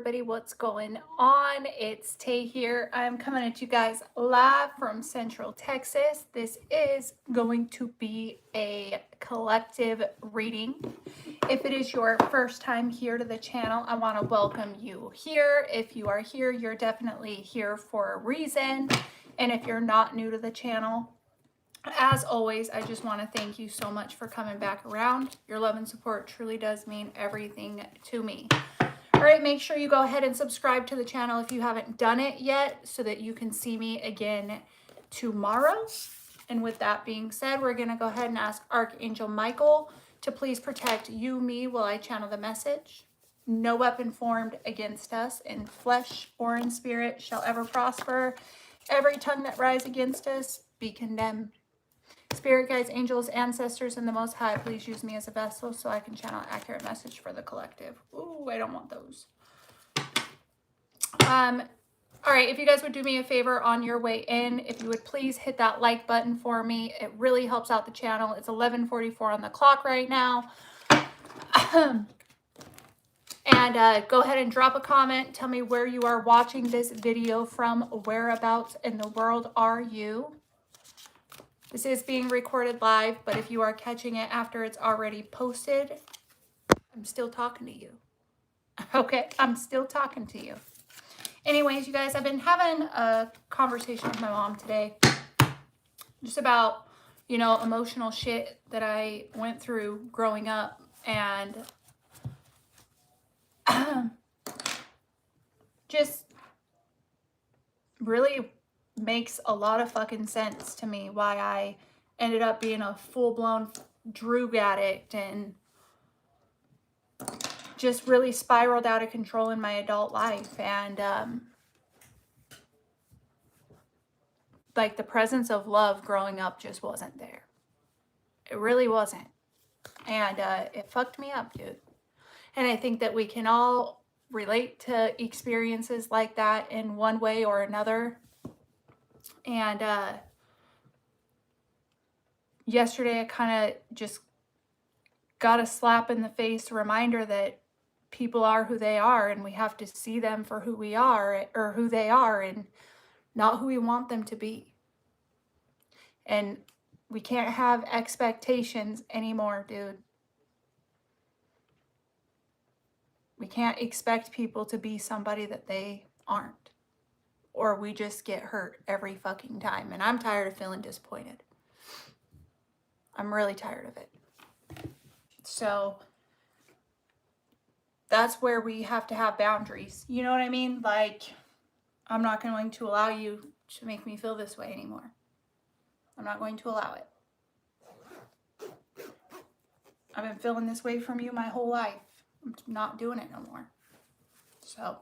Everybody, what's going on? It's Tay here. I'm coming at you guys live from Central Texas. This is going to be a collective reading. If it is your first time here to the channel, I want to welcome you here. If you are here, you're definitely here for a reason. And if you're not new to the channel, as always, I just want to thank you so much for coming back around. Your love and support truly does mean everything to me. All right, make sure you go ahead and subscribe to the channel if you haven't done it yet so that you can see me again tomorrow. And with that being said, we're going to go ahead and ask Archangel Michael to please protect you, me, while I channel the message. No weapon formed against us in flesh or in spirit shall ever prosper. Every tongue that rises against us be condemned. Spirit guides, angels, ancestors, and the Most High, please use me as a vessel so I can channel an accurate message for the collective. Ooh, I don't want those. All right, if you guys would do me a favor on your way in, if you would please hit that like button for me. It really helps out the channel. It's 11:44 on the clock right now. And go ahead and drop a comment. Tell me where you are watching this video from. Whereabouts in the world are you? This is being recorded live, but if you are catching it after it's already posted, I'm still talking to you. Okay, I'm still talking to you. Anyways, you guys, I've been having a conversation with my mom today just about, you know, emotional shit that I went through growing up, and just really makes a lot of fucking sense to me why I ended up being a full-blown drug addict and just really spiraled out of control in my adult life. And like the presence of love growing up just wasn't there. It really wasn't. And it fucked me up, dude. And I think that we can all relate to experiences like that in one way or another. And yesterday I kind of just got a slap in the face reminder that people are who they are, and we have to see them for who we are, or who they are, and not who we want them to be. And we can't have expectations anymore, dude. We can't expect people to be somebody that they aren't, or we just get hurt every fucking time. And I'm tired of feeling disappointed. I'm really tired of it. So that's where we have to have boundaries. You know what I mean? Like, I'm not going to allow you to make me feel this way anymore. I'm not going to allow it. I've been feeling this way from you my whole life. I'm not doing it no more. So,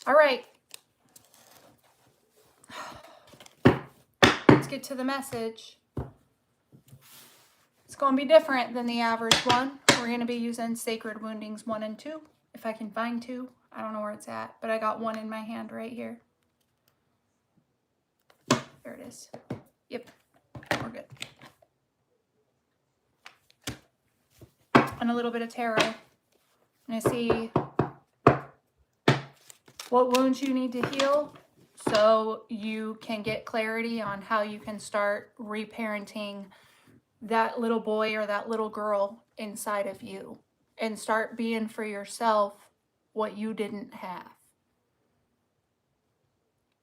all right. Let's get to the message. It's going to be different than the average one. We're going to be using Sacred Woundings 1 and 2. If I can find 2. I don't know where it's at, but I got 1 in my hand right here. There it is. Yep, we're good. And a little bit of tarot. I'm going to see what wounds you need to heal so you can get clarity on how you can start reparenting that little boy or that little girl inside of you and start being for yourself what you didn't have.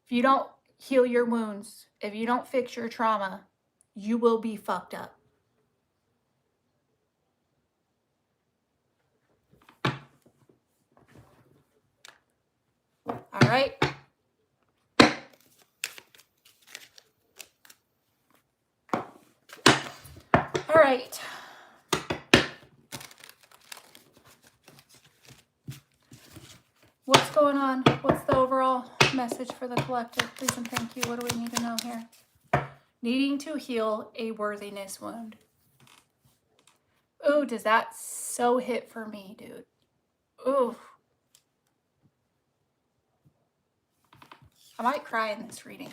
If you don't heal your wounds, if you don't fix your trauma, you will be fucked up. All right? All right. What's going on? What's the overall message for the collective? Please and thank you. What do we need to know here? Needing to heal a worthiness wound. Ooh, does that so hit for me, dude? Ooh. I might cry in this reading.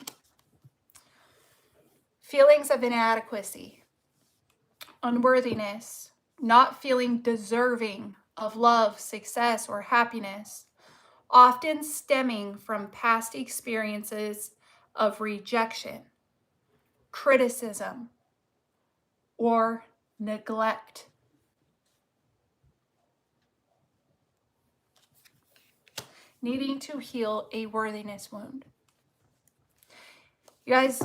Feelings of inadequacy, unworthiness, not feeling deserving of love, success, or happiness, often stemming from past experiences of rejection, criticism, or neglect. Needing to heal a worthiness wound. You guys,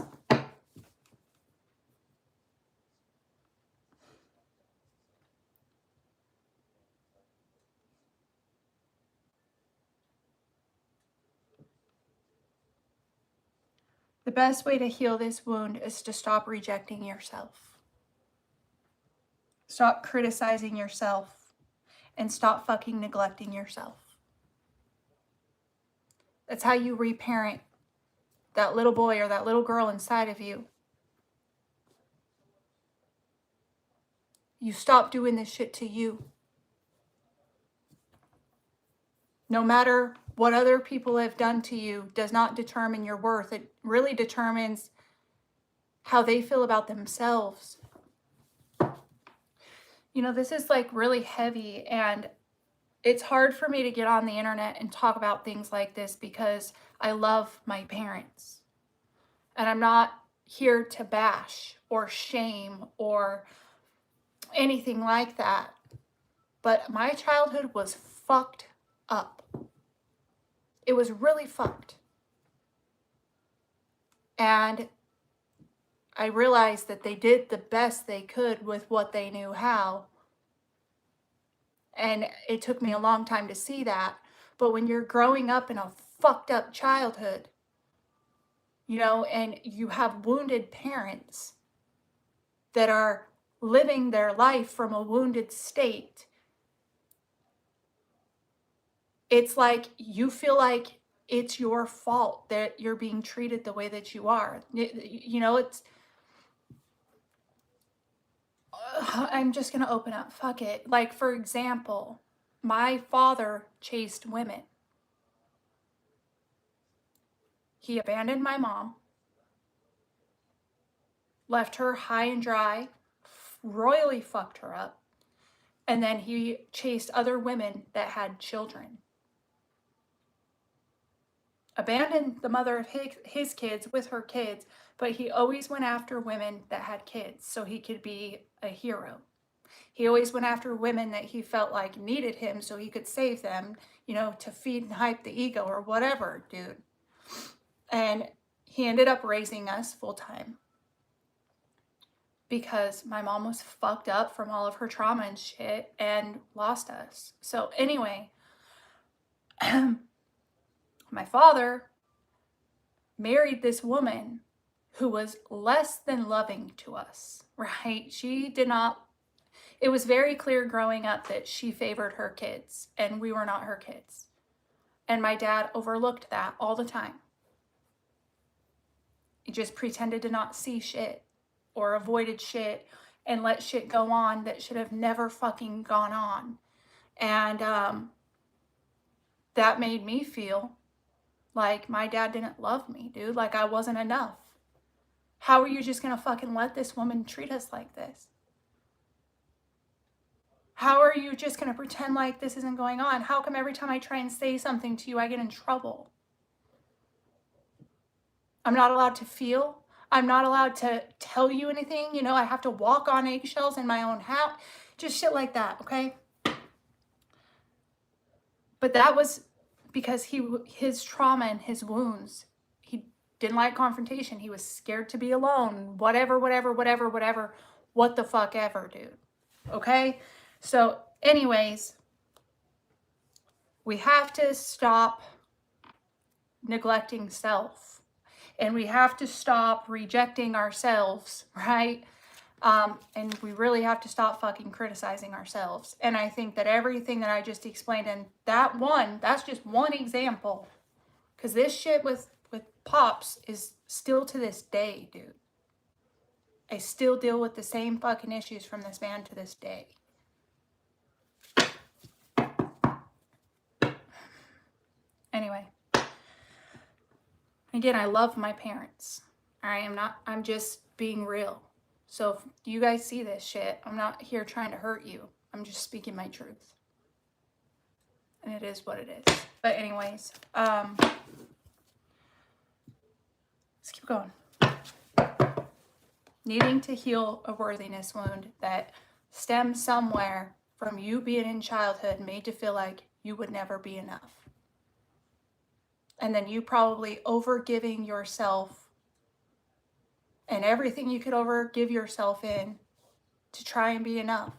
the best way to heal this wound is to stop rejecting yourself. Stop criticizing yourself and stop fucking neglecting yourself. That's how you reparent that little boy or that little girl inside of you. You stop doing this shit to you. No matter what other people have done to you does not determine your worth. It really determines how they feel about themselves. You know, this is like really heavy, and it's hard for me to get on the internet and talk about things like this because I love my parents. And I'm not here to bash or shame or anything like that. But my childhood was fucked up. It was really fucked. And I realized that they did the best they could with what they knew how. And it took me a long time to see that. But when you're growing up in a fucked up childhood, you know, and you have wounded parents that are living their life from a wounded state, it's like you feel like it's your fault that you're being treated the way that you are. You know, it's, I'm just going to open up. Fuck it. Like, for example, my father chased women. He abandoned my mom, left her high and dry, royally fucked her up, and then he chased other women that had children. Abandoned the mother of his kids with her kids, but he always went after women that had kids so he could be a hero. He always went after women that he felt like needed him so he could save them, you know, to feed and hype the ego or whatever, dude. And he ended up raising us full time because my mom was fucked up from all of her trauma and shit and lost us. So anyway, my father married this woman who was less than loving to us, right? She did not, it was very clear growing up that she favored her kids and we were not her kids. And my dad overlooked that all the time. He just pretended to not see shit or avoided shit and let shit go on that should have never fucking gone on. And that made me feel like my dad didn't love me, dude. Like I wasn't enough. How are you just gonna fucking let this woman treat us like this? How are you just gonna pretend like this isn't going on? How come every time I try and say something to you, I get in trouble? I'm not allowed to feel. I'm not allowed to tell you anything. You know, I have to walk on eggshells in my own house. Just shit like that, okay? But that was because his trauma and his wounds. He didn't like confrontation. He was scared to be alone. Whatever. What the fuck ever, dude. Okay? So, anyways, we have to stop neglecting self. And we have to stop rejecting ourselves, right? And we really have to stop fucking criticizing ourselves. And I think that everything that I just explained, and that's just one example. Because this shit with Pops is still to this day, dude. I still deal with the same fucking issues from this man to this day. Anyway. Again, I love my parents. I'm just being real. So if you guys see this shit, I'm not here trying to hurt you. I'm just speaking my truth. and it is what it is. But anyways, let's keep going. Needing to heal a worthiness wound that stems somewhere from you being in childhood, made to feel like you would never be enough. And then you probably overgiving yourself and everything you could overgive yourself in to try and be enough.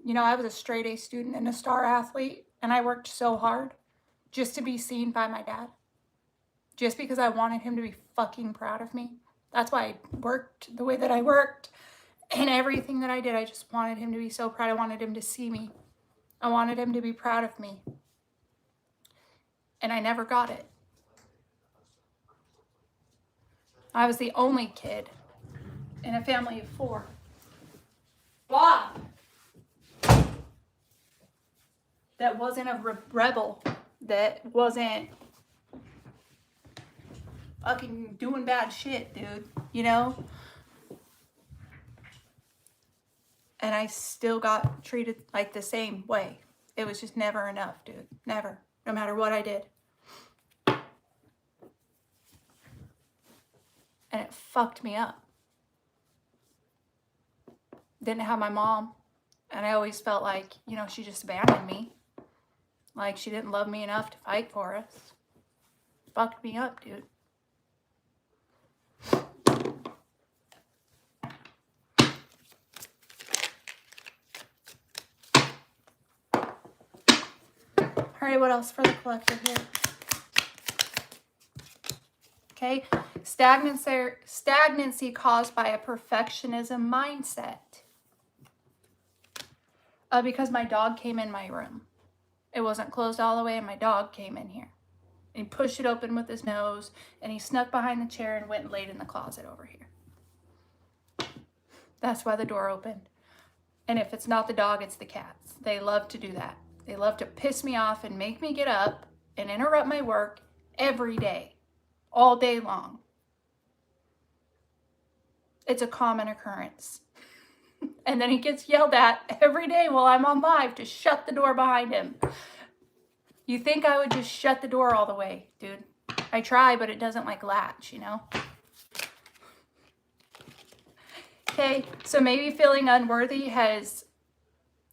You know, I was a straight A student and a star athlete, and I worked so hard just to be seen by my dad. Just because I wanted him to be fucking proud of me. That's why I worked the way that I worked. And everything that I did, I just wanted him to be so proud. I wanted him to see me. I wanted him to be proud of me. And I never got it. I was the only kid in a family of 4. Bob! That wasn't a rebel. That wasn't fucking doing bad shit, dude. You know? And I still got treated like the same way. It was just never enough, dude. Never. No matter what I did. And it fucked me up. Didn't have my mom. And I always felt like, you know, she just abandoned me. Like she didn't love me enough to fight for us. Fucked me up, dude. All right, what else for the collective here? Okay, stagnancy caused by a perfectionism mindset. Because my dog came in my room. It wasn't closed all the way, and my dog came in here. And he pushed it open with his nose, and he snuck behind the chair and went and laid in the closet over here. That's why the door opened. And if it's not the dog, it's the cats. They love to do that. They love to piss me off and make me get up and interrupt my work every day, all day long. It's a common occurrence. And then he gets yelled at every day while I'm on live to shut the door behind him. You think I would just shut the door all the way, dude? I try, but it doesn't like latch, you know? Okay, so maybe feeling unworthy has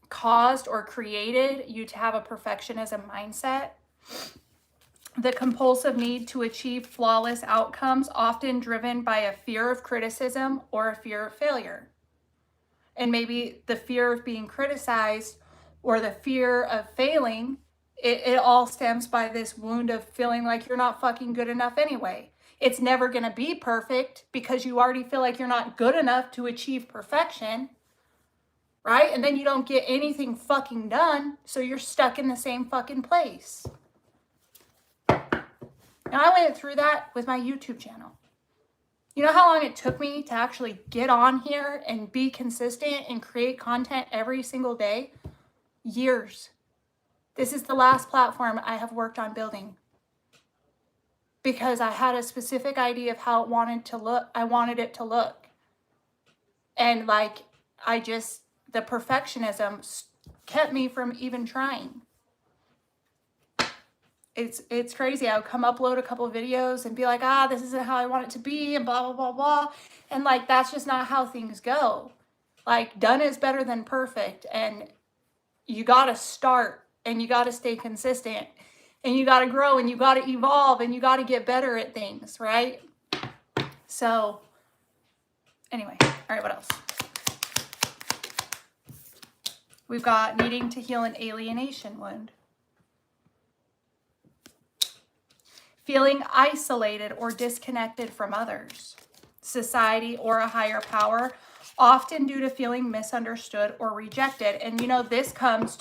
caused or created you to have a perfectionism mindset. The compulsive need to achieve flawless outcomes, often driven by a fear of criticism or a fear of failure. And maybe the fear of being criticized or the fear of failing, it all stems by this wound of feeling like you're not fucking good enough anyway. It's never going to be perfect because you already feel like you're not good enough to achieve perfection, right? And then you don't get anything fucking done, so you're stuck in the same fucking place. Now, I went through that with my YouTube channel. You know how long it took me to actually get on here and be consistent and create content every single day? Years. This is the last platform I have worked on building. Because I had a specific idea of how it wanted to look. I wanted it to look. And like, the perfectionism kept me from even trying. It's crazy. I would come upload a couple of videos and be like, this isn't how I want it to be, and blah, blah, blah, blah. And like, that's just not how things go. Like, done is better than perfect. And you got to start, and you got to stay consistent, and you got to grow, and you got to evolve, and you got to get better at things, right? So anyway, all right, what else? We've got needing to heal an alienation wound. Feeling isolated or disconnected from others, society, or a higher power, often due to feeling misunderstood or rejected. And you know, this comes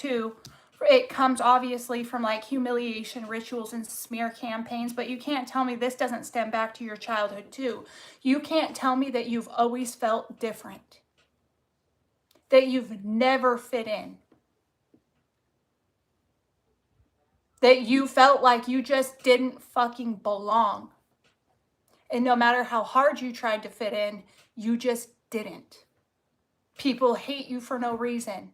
obviously from like humiliation rituals and smear campaigns, but you can't tell me this doesn't stem back to your childhood too. You can't tell me that you've always felt different, that you've never fit in, that you felt like you just didn't fucking belong. And no matter how hard you tried to fit in, you just didn't. People hate you for no reason.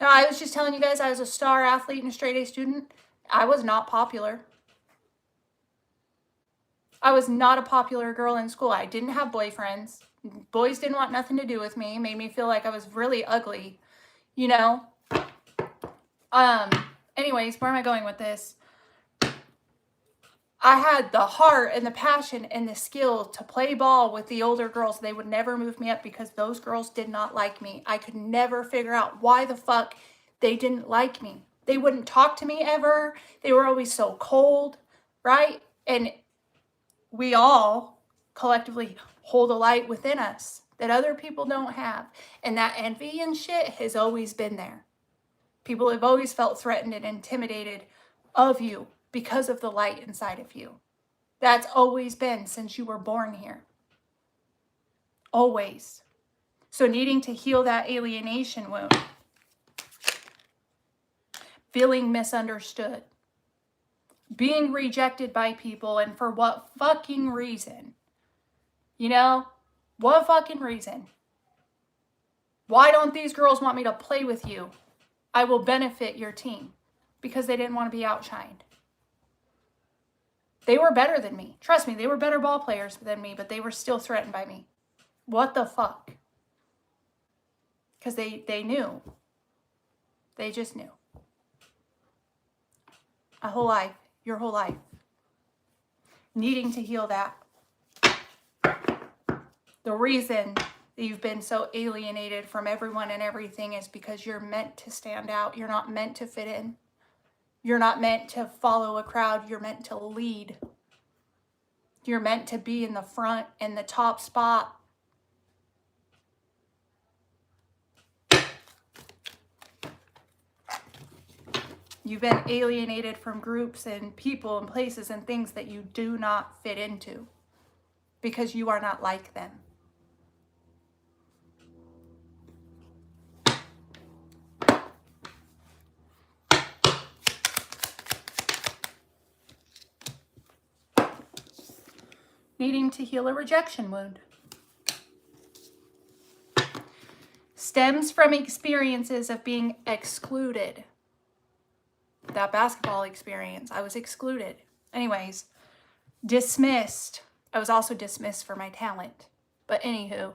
No, I was just telling you guys I was a star athlete and a straight A student. I was not popular. I was not a popular girl in school. I didn't have boyfriends. Boys didn't want nothing to do with me. It made me feel like I was really ugly, you know? Anyways, where am I going with this? I had the heart and the passion and the skill to play ball with the older girls. They would never move me up because those girls did not like me. I could never figure out why the fuck they didn't like me. They wouldn't talk to me ever. They were always so cold, right? And we all collectively hold a light within us that other people don't have. And that envy and shit has always been there. People have always felt threatened and intimidated of you because of the light inside of you. That's always been since you were born here. Always. So needing to heal that alienation wound. Feeling misunderstood. Being rejected by people, and for what fucking reason? You know? What fucking reason? Why don't these girls want me to play with you? I will benefit your team. Because they didn't want to be outshined. They were better than me. Trust me, they were better ball players than me, but they were still threatened by me. What the fuck? Because they knew. They just knew. A whole life. Your whole life. Needing to heal that. The reason that you've been so alienated from everyone and everything is because you're meant to stand out. You're not meant to fit in. You're not meant to follow a crowd. You're meant to lead. You're meant to be in the front, in the top spot. You've been alienated from groups and people and places and things that you do not fit into because you are not like them. Needing to heal a rejection wound. Stems from experiences of being excluded. That basketball experience, I was excluded. Anyways, dismissed. I was also dismissed for my talent. But anywho.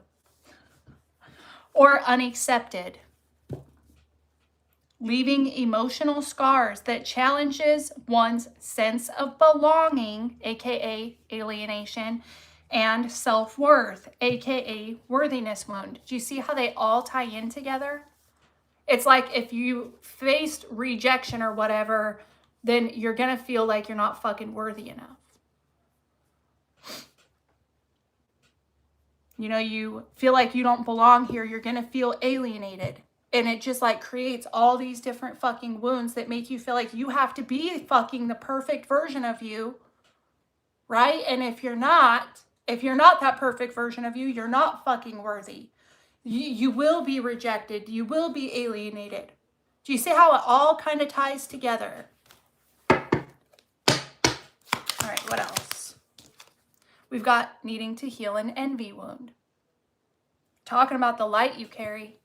Or unaccepted. Leaving emotional scars that challenges one's sense of belonging, aka alienation, and self-worth, aka worthiness wound. Do you see how they all tie in together? It's like if you faced rejection or whatever, then you're gonna feel like you're not fucking worthy enough. You know, you feel like you don't belong here, you're gonna feel alienated. And it just like creates all these different fucking wounds that make you feel like you have to be fucking the perfect version of you, right? And if you're not that perfect version of you, you're not fucking worthy. You will be rejected. You will be alienated. Do you see how it all kind of ties together? All right, what else? We've got needing to heal an envy wound. Talking about the light you carry.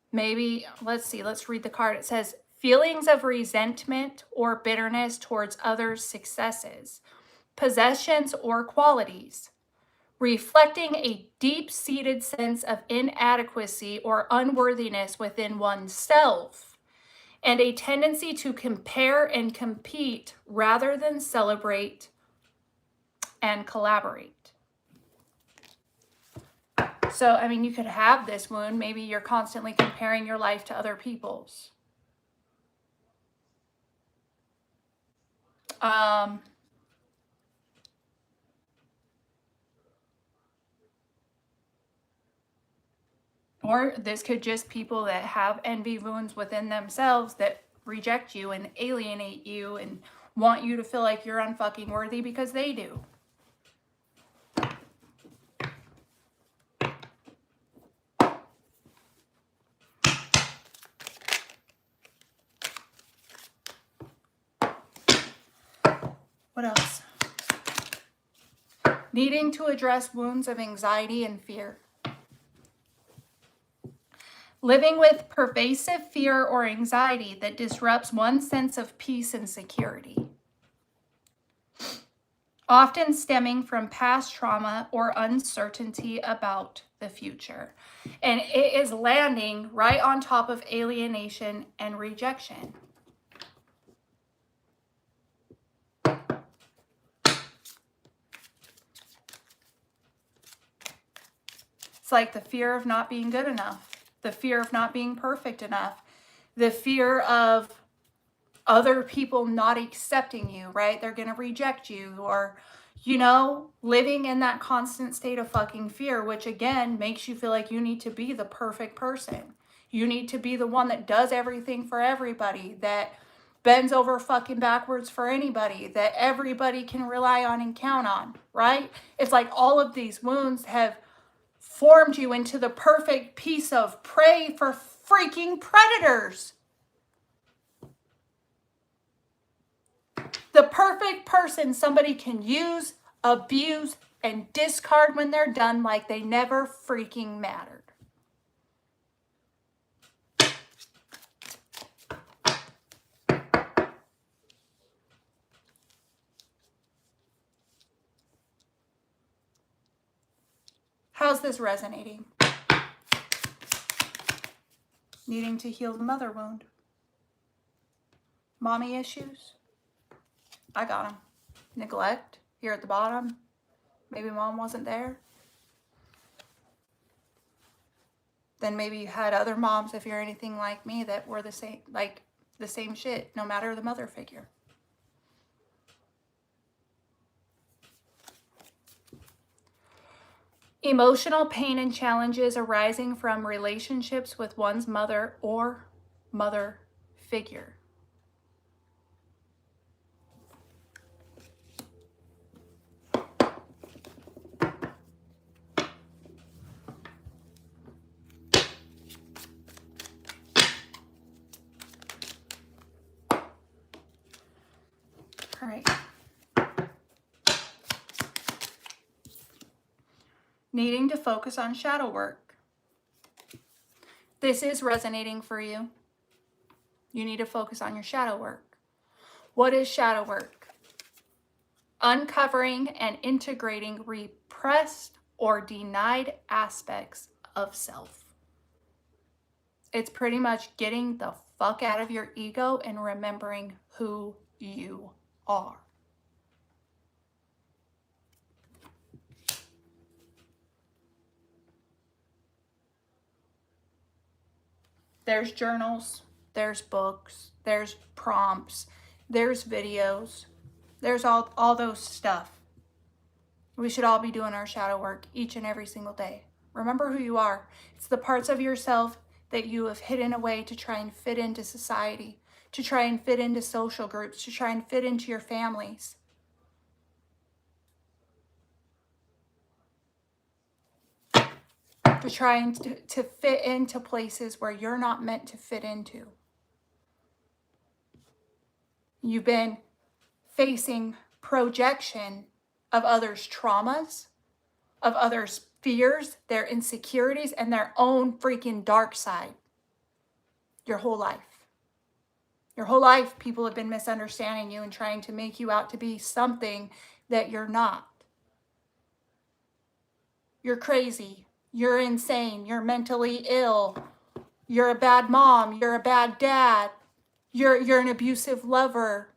Maybe, let's read the card. It says, feelings of resentment or bitterness towards others' successes, possessions or qualities, reflecting a deep-seated sense of inadequacy or unworthiness within oneself, and a tendency to compare and compete rather than celebrate and collaborate. So, I mean, you could have this wound. Maybe you're constantly comparing your life to other people's. Or this could just people that have envy wounds within themselves that reject you and alienate you and want you to feel like you're unfucking worthy because they do. What else? Needing to address wounds of anxiety and fear. Living with pervasive fear or anxiety that disrupts one's sense of peace and security. Often stemming from past trauma or uncertainty about the future. And it is landing right on top of alienation and rejection. It's like the fear of not being good enough, the fear of not being perfect enough, the fear of other people not accepting you, right? They're going to reject you, or, you know, living in that constant state of fucking fear, which again makes you feel like you need to be the perfect person. You need to be the one that does everything for everybody, that bends over fucking backwards for anybody, that everybody can rely on and count on, right? It's like all of these wounds have formed you into the perfect piece of prey for freaking predators. The perfect person somebody can use, abuse, and discard when they're done, like they never freaking mattered. How's this resonating? Needing to heal the mother wound. Mommy issues? I got them. Neglect here at the bottom. Maybe mom wasn't there. Then maybe you had other moms, if you're anything like me, that were the same shit, no matter the mother figure. Emotional pain and challenges arising from relationships with one's mother or mother figure. All right. Needing to focus on shadow work. This is resonating for you. You need to focus on your shadow work. What is shadow work? Uncovering and integrating repressed or denied aspects of self. It's pretty much getting the fuck out of your ego and remembering who you are. There's journals, there's books, there's prompts, there's videos, there's all those stuff. We should all be doing our shadow work each and every single day. Remember who you are. It's the parts of yourself that you have hidden away to try and fit into society, to try and fit into social groups, to try and fit into your families. To try and to fit into places where you're not meant to fit into. You've been facing projection of others' traumas, of others' fears, their insecurities, and their own freaking dark side your whole life. Your whole life, people have been misunderstanding you and trying to make you out to be something that you're not. You're crazy. You're insane. You're mentally ill. You're a bad mom. You're a bad dad. You're an abusive lover.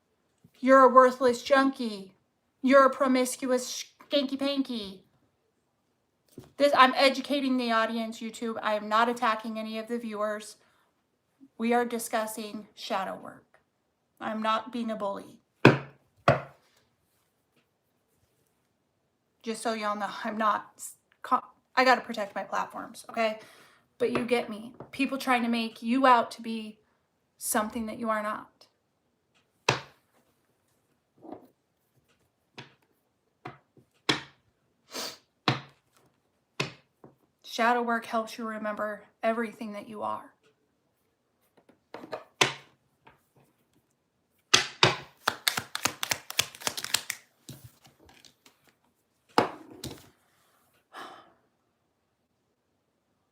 You're a worthless junkie. You're a promiscuous skanky panky. I'm educating the audience, YouTube. I am not attacking any of the viewers. We are discussing shadow work. I'm not being a bully. Just so y'all know, I'm not. I got to protect my platforms, okay? But you get me. People trying to make you out to be something that you are not. Shadow work helps you remember everything that you are.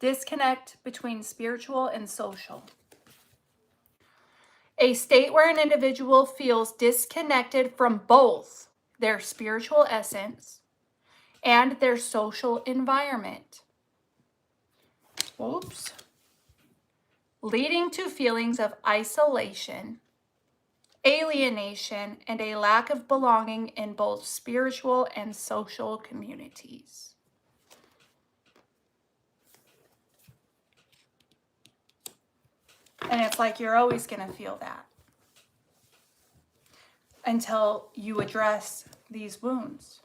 Disconnect between spiritual and social. A state where an individual feels disconnected from both their spiritual essence and their social environment. Oops. Leading to feelings of isolation, alienation, and a lack of belonging in both spiritual and social communities. And it's like you're always going to feel that until you address these wounds.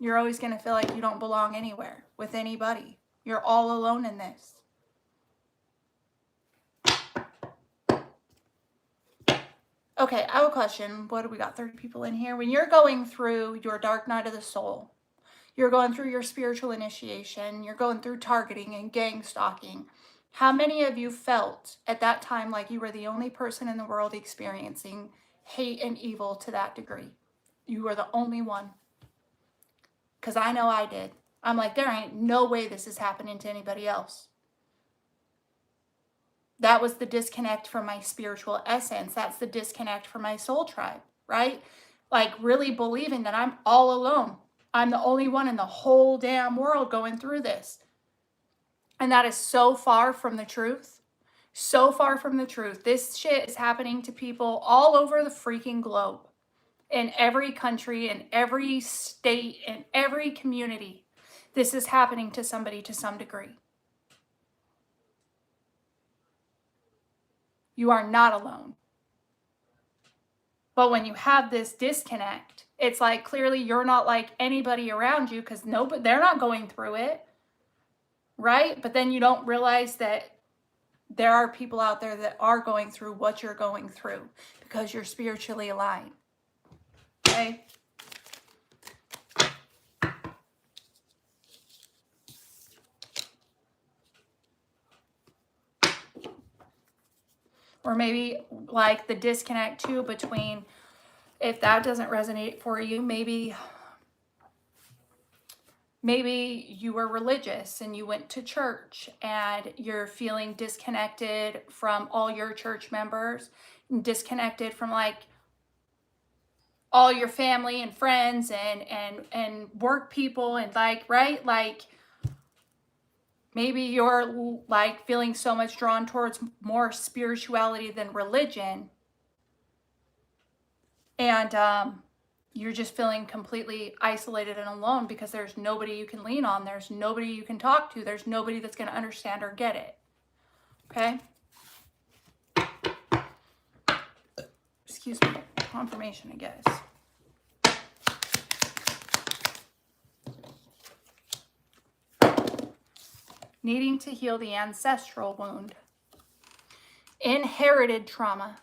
You're always going to feel like you don't belong anywhere with anybody. You're all alone in this. Okay, I have a question. What do we got? 30 people in here. When you're going through your dark night of the soul, you're going through your spiritual initiation, you're going through targeting and gang stalking, how many of you felt at that time like you were the only person in the world experiencing hate and evil to that degree? You were the only one. Because I know I did. I'm like, there ain't no way this is happening to anybody else. That was the disconnect from my spiritual essence. That's the disconnect from my soul tribe, right? Like really believing that I'm all alone. I'm the only one in the whole damn world going through this. And that is so far from the truth. So far from the truth. This shit is happening to people all over the freaking globe. In every country, in every state, in every community. This is happening to somebody to some degree. You are not alone. But when you have this disconnect, it's like clearly you're not like anybody around you because they're not going through it, right? But then you don't realize that there are people out there that are going through what you're going through because you're spiritually aligned, okay? Or maybe like the disconnect too between, if that doesn't resonate for you, maybe you were religious and you went to church and you're feeling disconnected from all your church members, and disconnected from like all your family and friends and work people and like, right? Like maybe you're like feeling so much drawn towards more spirituality than religion. And you're just feeling completely isolated and alone because there's nobody you can lean on. There's nobody you can talk to. There's nobody that's going to understand or get it. Okay? Excuse me. Confirmation, I guess. Needing to heal the ancestral wound. Inherited trauma.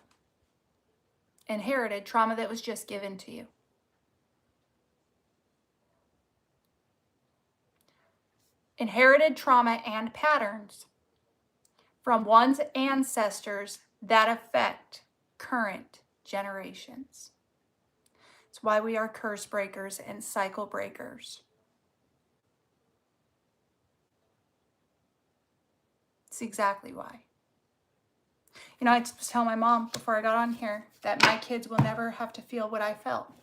Inherited trauma that was just given to you. Inherited trauma and patterns from one's ancestors that affect current generations. It's why we are curse breakers and cycle breakers. It's exactly why. You know, I was telling my mom before I got on here that my kids will never have to feel what I felt.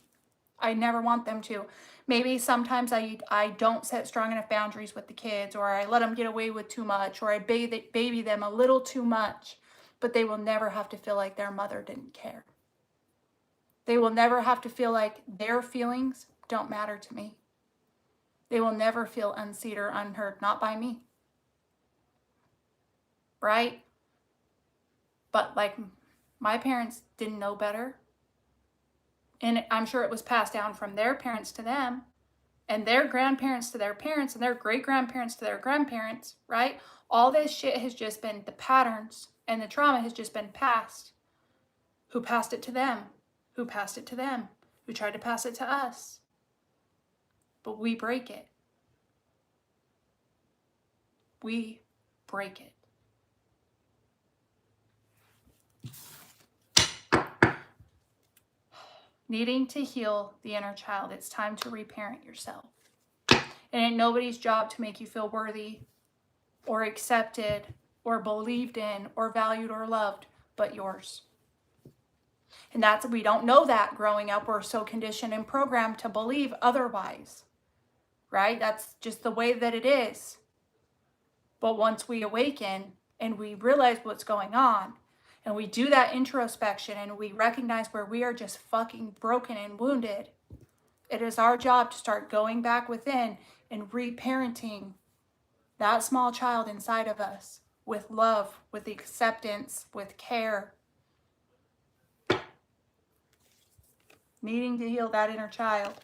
I never want them to. Maybe sometimes I don't set strong enough boundaries with the kids, or I let them get away with too much, or I baby them a little too much, but they will never have to feel like their mother didn't care. They will never have to feel like their feelings don't matter to me. They will never feel unseen or unheard, not by me. Right? But like my parents didn't know better. And I'm sure it was passed down from their parents to them, and their grandparents to their parents, and their great-grandparents to their grandparents, right? All this shit has just been, the patterns and the trauma has just been passed. Who passed it to them? Who passed it to them? Who tried to pass it to us? But we break it. We break it. Needing to heal the inner child. It's time to reparent yourself. It ain't nobody's job to make you feel worthy or accepted or believed in or valued or loved but yours. And we don't know that growing up. We're so conditioned and programmed to believe otherwise, right? That's just the way that it is. But once we awaken and we realize what's going on, and we do that introspection and we recognize where we are just fucking broken and wounded, it is our job to start going back within and reparenting that small child inside of us with love, with acceptance, with care. Needing to heal that inner child.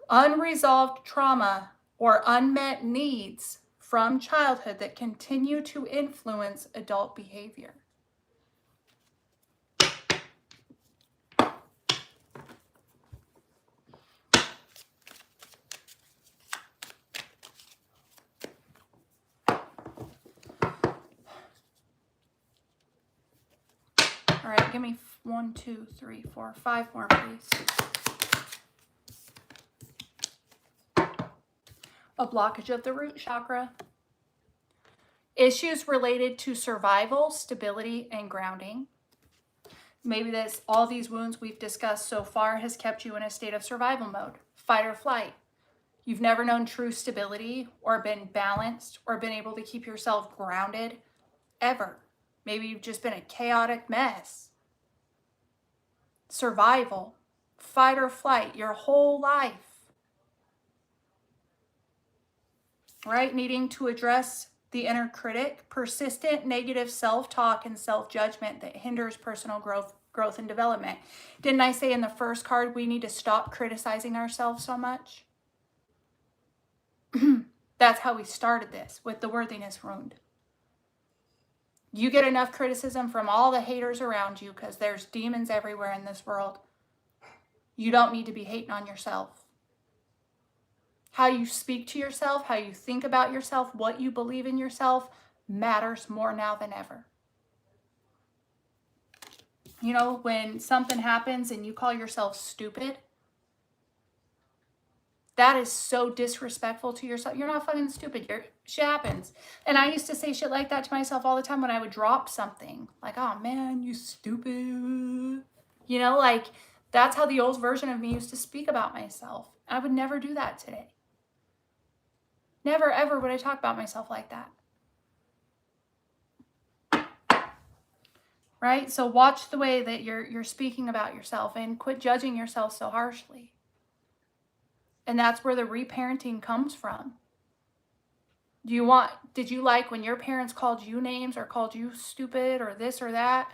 Unresolved trauma or unmet needs from childhood that continue to influence adult behavior. All right, give me 1, 2, 3, 4, 5 more, please. A blockage of the root chakra. Issues related to survival, stability, and grounding. Maybe all these wounds we've discussed so far has kept you in a state of survival mode, fight or flight. You've never known true stability or been balanced or been able to keep yourself grounded ever. Maybe you've just been a chaotic mess. Survival, fight or flight, your whole life. Right? Needing to address the inner critic, persistent negative self-talk and self-judgment that hinders personal growth and development. Didn't I say in the first card we need to stop criticizing ourselves so much? That's how we started this, with the worthiness wound. You get enough criticism from all the haters around you because there's demons everywhere in this world. You don't need to be hating on yourself. How you speak to yourself, how you think about yourself, what you believe in yourself matters more now than ever. You know, when something happens and you call yourself stupid, that is so disrespectful to yourself. You're not fucking stupid. Shit happens. And I used to say shit like that to myself all the time when I would drop something. Like, oh man, you stupid. You know, like that's how the old version of me used to speak about myself. I would never do that today. Never ever would I talk about myself like that. Right? So watch the way that you're speaking about yourself and quit judging yourself so harshly. And that's where the reparenting comes from. Did you like when your parents called you names or called you stupid or this or that?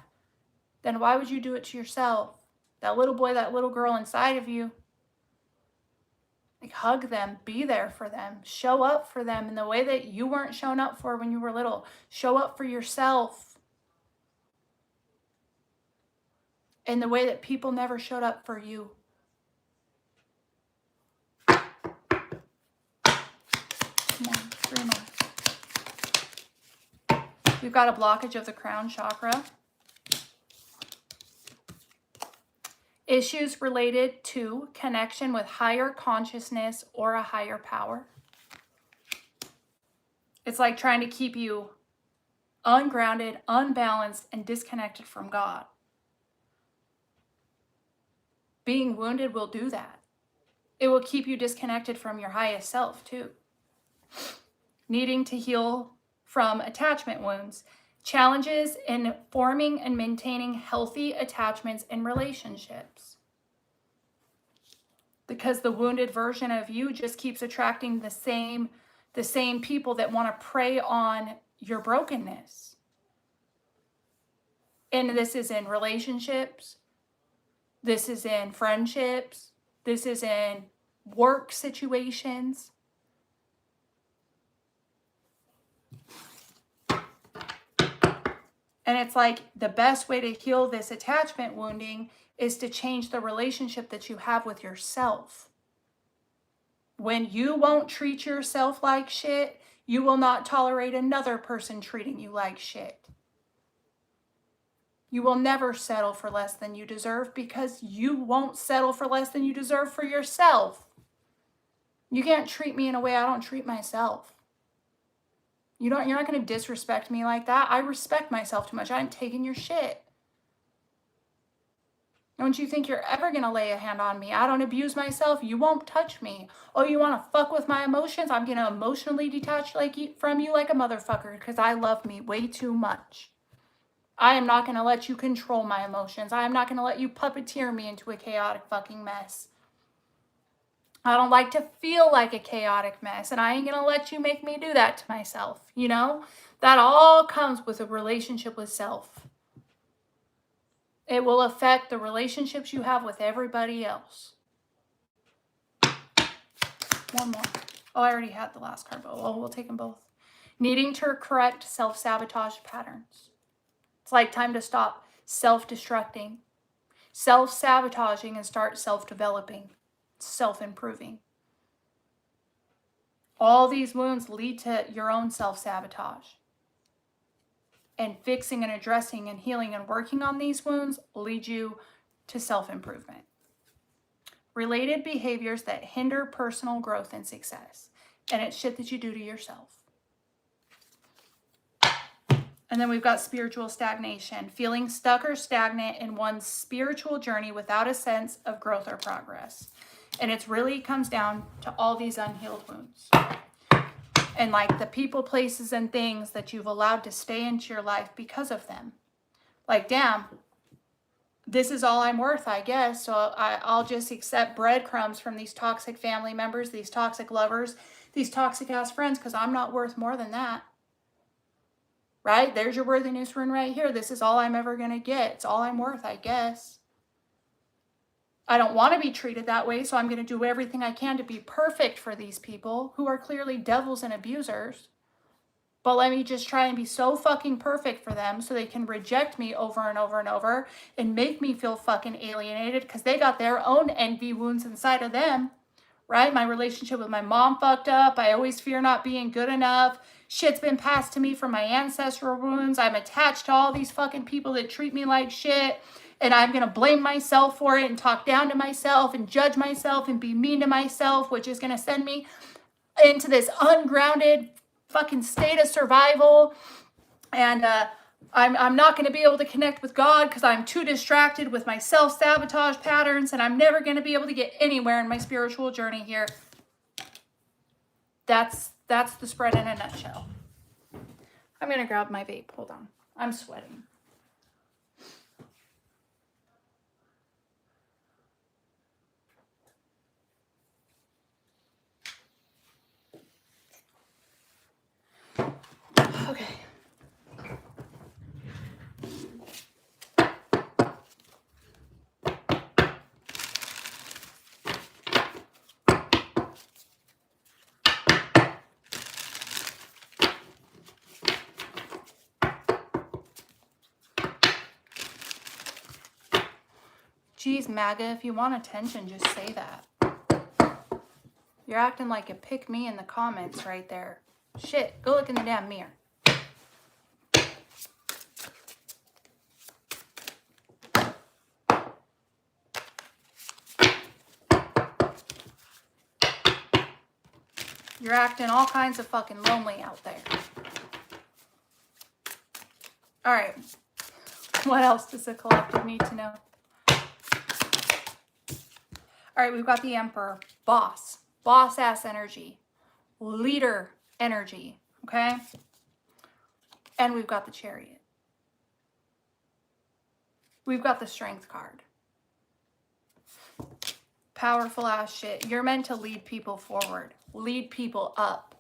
Then why would you do it to yourself? That little boy, that little girl inside of you. Like, hug them, be there for them, show up for them in the way that you weren't shown up for when you were little. Show up for yourself in the way that people never showed up for you. Come on, 3 more. We've got a blockage of the crown chakra. Issues related to connection with higher consciousness or a higher power. It's like trying to keep you ungrounded, unbalanced, and disconnected from God. Being wounded will do that. It will keep you disconnected from your highest self too. Needing to heal from attachment wounds. Challenges in forming and maintaining healthy attachments in relationships. Because the wounded version of you just keeps attracting the same people that want to prey on your brokenness. And this is in relationships. This is in friendships. This is in work situations. And it's like the best way to heal this attachment wounding is to change the relationship that you have with yourself. When you won't treat yourself like shit, you will not tolerate another person treating you like shit. You will never settle for less than you deserve because you won't settle for less than you deserve for yourself. You can't treat me in a way I don't treat myself. You're not going to disrespect me like that. I respect myself too much. I'm taking your shit. Don't you think you're ever going to lay a hand on me? I don't abuse myself. You won't touch me. Oh, you want to fuck with my emotions? I'm going to emotionally detach from you like a motherfucker because I love me way too much. I am not going to let you control my emotions. I am not going to let you puppeteer me into a chaotic fucking mess. I don't like to feel like a chaotic mess, and I ain't going to let you make me do that to myself, you know? That all comes with a relationship with self. It will affect the relationships you have with everybody else. One more. Oh, I already had the last card. Oh, we'll take them both. Needing to correct self-sabotage patterns. It's like time to stop self-destructing, self-sabotaging, and start self-developing, self-improving. All these wounds lead to your own self-sabotage. And fixing and addressing and healing and working on these wounds lead you to self-improvement. Related behaviors that hinder personal growth and success. And it's shit that you do to yourself. And then we've got spiritual stagnation. Feeling stuck or stagnant in one's spiritual journey without a sense of growth or progress. And it really comes down to all these unhealed wounds. And like the people, places, and things that you've allowed to stay into your life because of them. Like, damn, this is all I'm worth, I guess. So I'll just accept breadcrumbs from these toxic family members, these toxic lovers, these toxic ass friends, because I'm not worth more than that. Right? There's your worthiness rune right here. This is all I'm ever going to get. It's all I'm worth, I guess. I don't want to be treated that way, so I'm going to do everything I can to be perfect for these people who are clearly devils and abusers. But let me just try and be so fucking perfect for them so they can reject me over and over and over and make me feel fucking alienated because they got their own envy wounds inside of them, right? My relationship with my mom fucked up. I always fear not being good enough. Shit's been passed to me from my ancestral wounds. I'm attached to all these fucking people that treat me like shit. And I'm going to blame myself for it and talk down to myself and judge myself and be mean to myself, which is going to send me into this ungrounded fucking state of survival. And I'm not going to be able to connect with God because I'm too distracted with my self-sabotage patterns, and I'm never going to be able to get anywhere in my spiritual journey here. That's the spread in a nutshell. I'm going to grab my vape. Hold on. I'm sweating. Okay. Geez, MAGA, if you want attention, just say that. You're acting like a pick me in the comments right there. Shit, go look in the damn mirror. You're acting all kinds of fucking lonely out there. All right. What else does the collective need to know? All right, we've got the Emperor. Boss. Boss-ass energy. Leader energy. Okay? And we've got the Chariot. We've got the Strength card. Powerful ass shit. You're meant to lead people forward. Lead people up.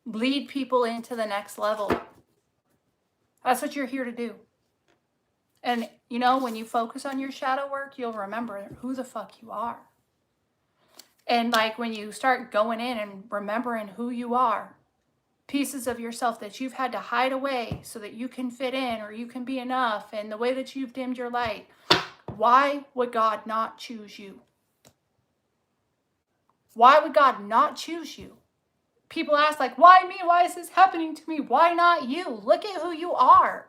Lead people into the next level. That's what you're here to do. And, you know, when you focus on your shadow work, you'll remember who the fuck you are. And, like, when you start going in and remembering who you are, pieces of yourself that you've had to hide away so that you can fit in or you can be enough, and the way that you've dimmed your light, why would God not choose you? Why would God not choose you? People ask, like, why me? Why is this happening to me? Why not you? Look at who you are.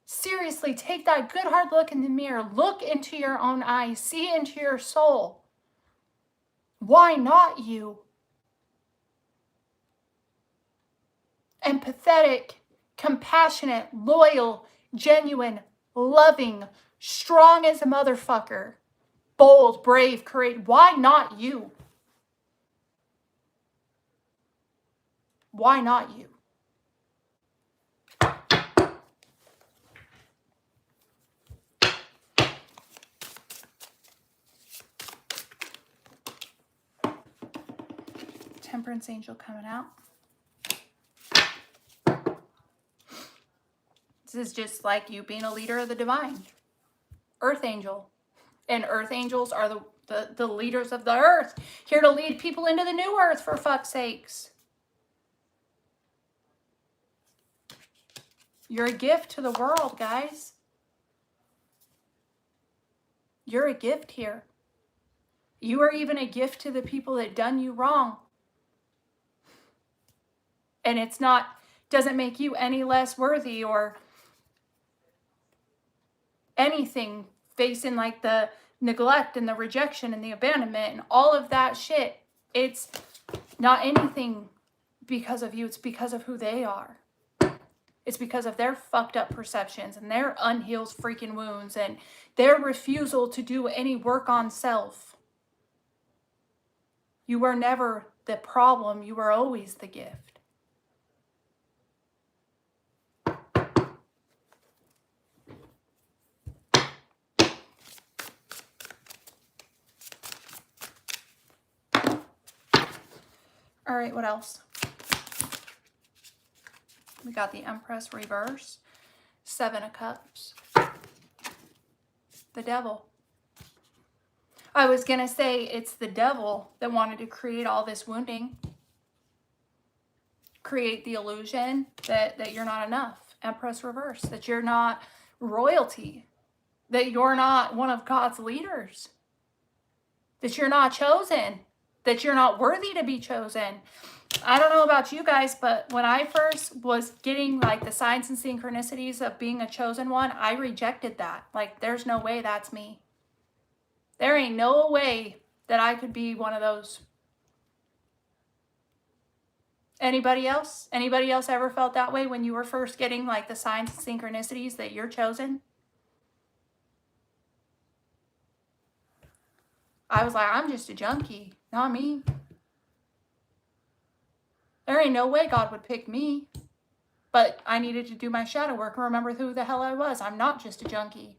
Seriously, take that good hard look in the mirror. Look into your own eyes. See into your soul. Why not you? empathetic, compassionate, loyal, genuine, loving, strong as a motherfucker, bold, brave, courageous. Why not you? Why not you? Temperance angel coming out. This is just like you being a leader of the divine. Earth angel. And earth angels are the leaders of the earth. Here to lead people into the new earth, for fuck's sakes. You're a gift to the world, guys. You're a gift here. You are even a gift to the people that done you wrong. And it's not, doesn't make you any less worthy or anything, facing like the neglect and the rejection and the abandonment and all of that shit. It's not anything because of you. It's because of who they are. It's because of their fucked up perceptions and their unhealed freaking wounds and their refusal to do any work on self. You were never the problem. You were always the gift. All right, what else? We got the Empress reverse, 7 of Cups, the Devil. I was going to say it's the devil that wanted to create all this wounding, create the illusion that you're not enough. Empress reverse, that you're not royalty, that you're not one of God's leaders, that you're not chosen, that you're not worthy to be chosen. I don't know about you guys, but when I first was getting like the signs and synchronicities of being a chosen one, I rejected that. Like, there's no way that's me. There ain't no way that I could be one of those. Anybody else? Anybody else ever felt that way when you were first getting like the signs and synchronicities that you're chosen? I was like, I'm just a junkie, not me. There ain't no way God would pick me. But I needed to do my shadow work and remember who the hell I was. I'm not just a junkie.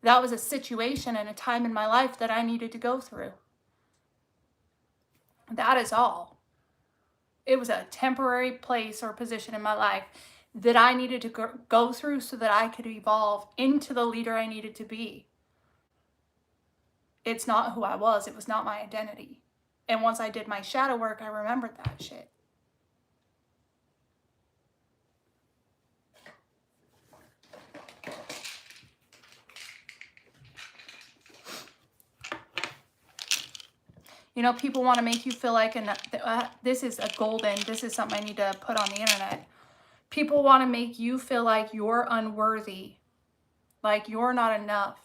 That was a situation and a time in my life that I needed to go through. That is all. It was a temporary place or position in my life that I needed to go through so that I could evolve into the leader I needed to be. It's not who I was. It was not my identity. And once I did my shadow work, I remembered that shit. You know, people want to make you feel like, this is a golden, this is something I need to put on the internet. People want to make you feel like you're unworthy, like you're not enough.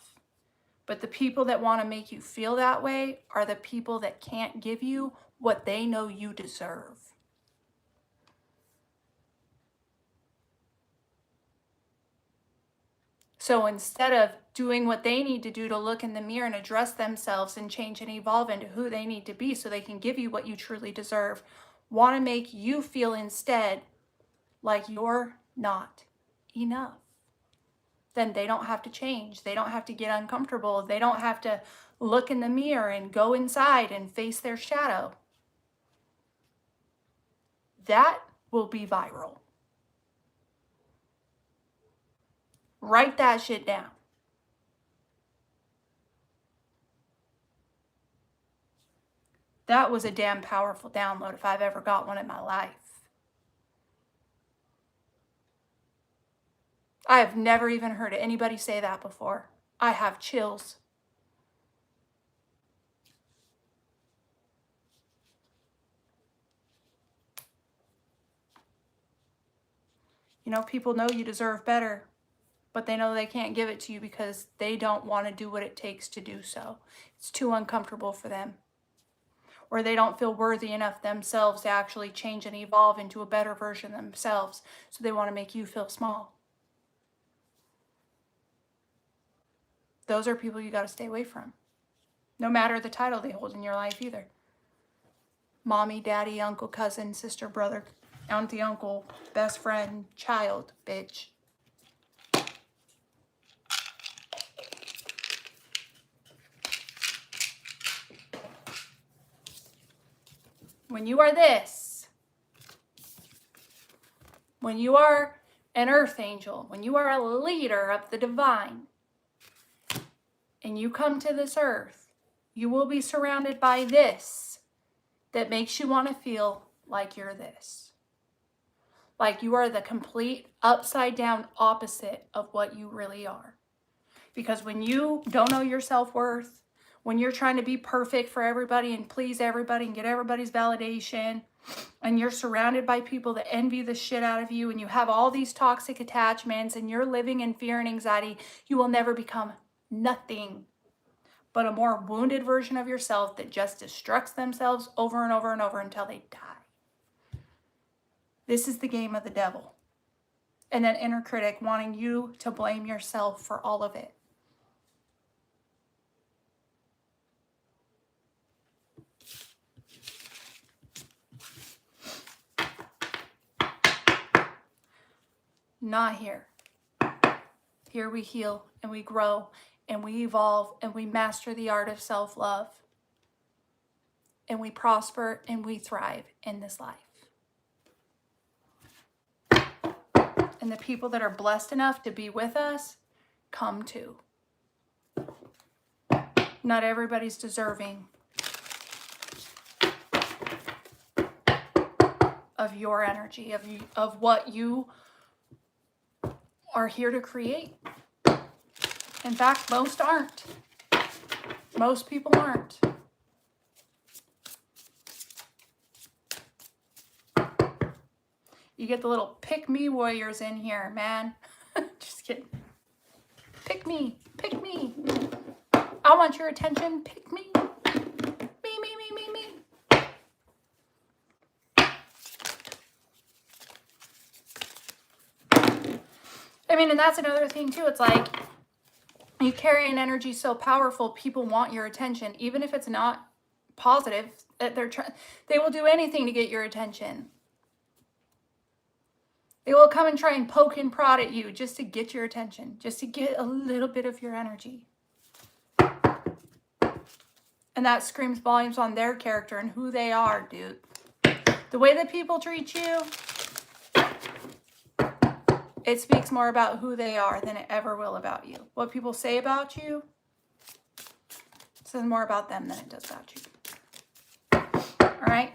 But the people that want to make you feel that way are the people that can't give you what they know you deserve. So instead of doing what they need to do to look in the mirror and address themselves and change and evolve into who they need to be so they can give you what you truly deserve, want to make you feel instead like you're not enough. Then they don't have to change. They don't have to get uncomfortable. They don't have to look in the mirror and go inside and face their shadow. That will be viral. Write that shit down. That was a damn powerful download if I've ever got one in my life. I have never even heard anybody say that before. I have chills. You know, people know you deserve better, but they know they can't give it to you because they don't want to do what it takes to do so. It's too uncomfortable for them. or they don't feel worthy enough themselves to actually change and evolve into a better version of themselves. So they want to make you feel small. Those are people you got to stay away from. No matter the title they hold in your life either. Mommy, daddy, uncle, cousin, sister, brother, auntie, uncle, best friend, child, bitch. When you are this, when you are an earth angel, when you are a leader of the divine, and you come to this earth, you will be surrounded by this that makes you want to feel like you're this. Like you are the complete upside down opposite of what you really are. Because when you don't know your self-worth, when you're trying to be perfect for everybody and please everybody and get everybody's validation, and you're surrounded by people that envy the shit out of you, and you have all these toxic attachments, and you're living in fear and anxiety, you will never become nothing but a more wounded version of yourself that just destructs themselves over and over and over until they die. This is the game of the devil. And that inner critic wanting you to blame yourself for all of it. Not here. Here we heal and we grow and we evolve and we master the art of self-love. And we prosper and we thrive in this life. And the people that are blessed enough to be with us, come too. Not everybody's deserving of your energy, of what you are here to create. In fact, most aren't. Most people aren't. You get the little pick-me warriors in here, man. Just kidding. Pick me. Pick me. I want your attention. Pick me. Me. I mean, and that's another thing too. It's like you carry an energy so powerful, people want your attention, even if it's not positive. They will do anything to get your attention. They will come and try and poke and prod at you just to get your attention, just to get a little bit of your energy. And that screams volumes on their character and who they are, dude. The way that people treat you, it speaks more about who they are than it ever will about you. What people say about you says more about them than it does about you. All right?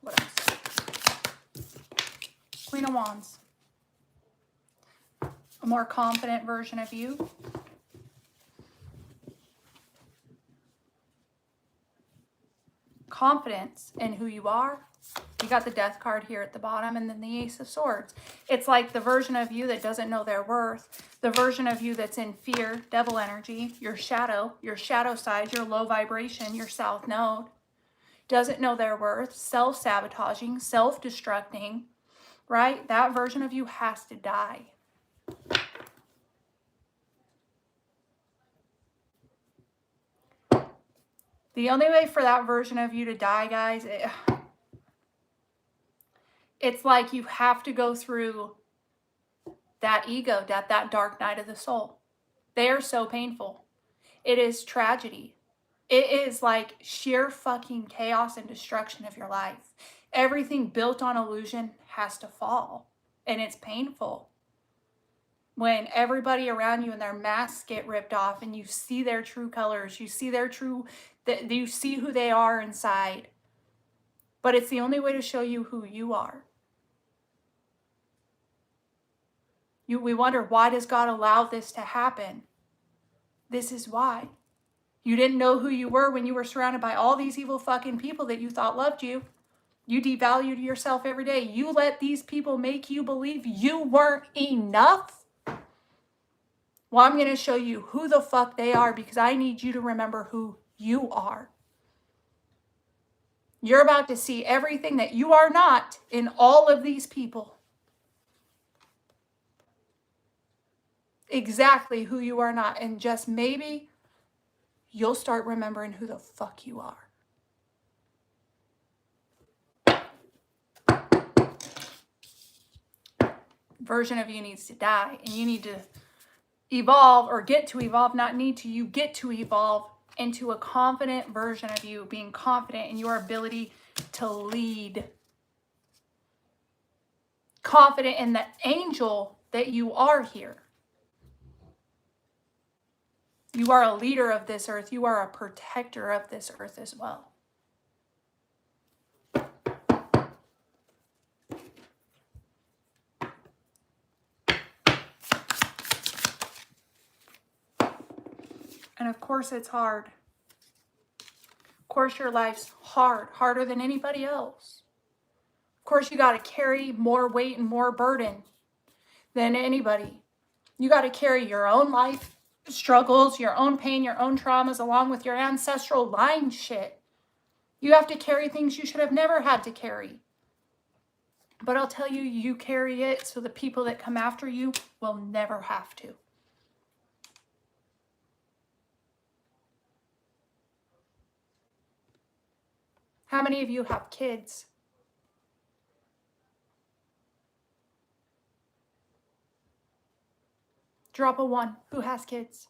What else? Queen of Wands. A more confident version of you. Confidence in who you are. You got the Death card here at the bottom and then the Ace of Swords. It's like the version of you that doesn't know their worth. The version of you that's in fear, devil energy, your shadow side, your low vibration, your south node. Doesn't know their worth, self-sabotaging, self-destructing, right? That version of you has to die. The only way for that version of you to die, guys, it's like you have to go through that ego, that dark night of the soul. They are so painful. It is tragedy. It is like sheer fucking chaos and destruction of your life. Everything built on illusion has to fall. And it's painful. When everybody around you and their masks get ripped off and you see their true colors, you see you see who they are inside. But it's the only way to show you who you are. We wonder, why does God allow this to happen? This is why. You didn't know who you were when you were surrounded by all these evil fucking people that you thought loved you. You devalued yourself every day. You let these people make you believe you weren't enough. Well, I'm going to show you who the fuck they are, because I need you to remember who you are. You're about to see everything that you are not in all of these people. Exactly who you are not. And just maybe you'll start remembering who the fuck you are. Version of you needs to die, and you need to evolve, or get to evolve, not need to, you get to evolve into a confident version of you, being confident in your ability to lead, confident in the angel that you are here. You are a leader of this earth. You are a protector of this earth as well. And of course it's hard. Of course your life's hard, harder than anybody else. Of course you got to carry more weight and more burden than anybody. You got to carry your own life struggles, your own pain, your own traumas, along with your ancestral line shit. You have to carry things you should have never had to carry. But I'll tell you, you carry it so the people that come after you will never have to. How many of you have kids? Drop a 1. Who has kids?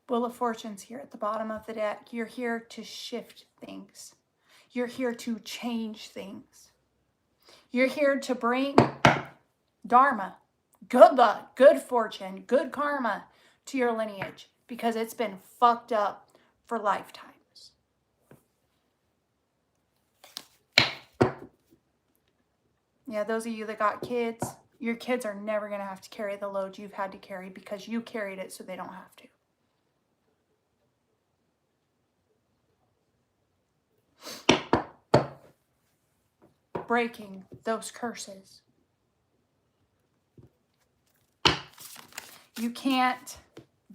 Wheel of Fortune's here at the bottom of the deck. You're here to shift things. You're here to change things. You're here to bring Dharma, good luck, good fortune, good karma to your lineage, because it's been fucked up for lifetimes. Yeah, those of you that got kids, your kids are never going to have to carry the load you've had to carry, because you carried it so they don't have to. Breaking those curses. You can't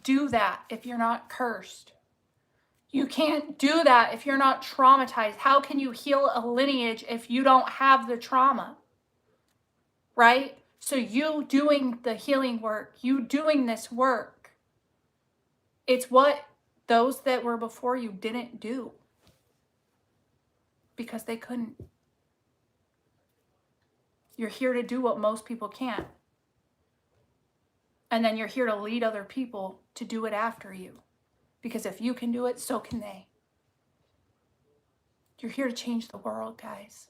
do that if you're not cursed. You can't do that if you're not traumatized. How can you heal a lineage if you don't have the trauma? Right? So you doing the healing work, you doing this work, it's what those that were before you didn't do, because they couldn't. You're here to do what most people can't. And then you're here to lead other people to do it after you. Because if you can do it, so can they. You're here to change the world, guys.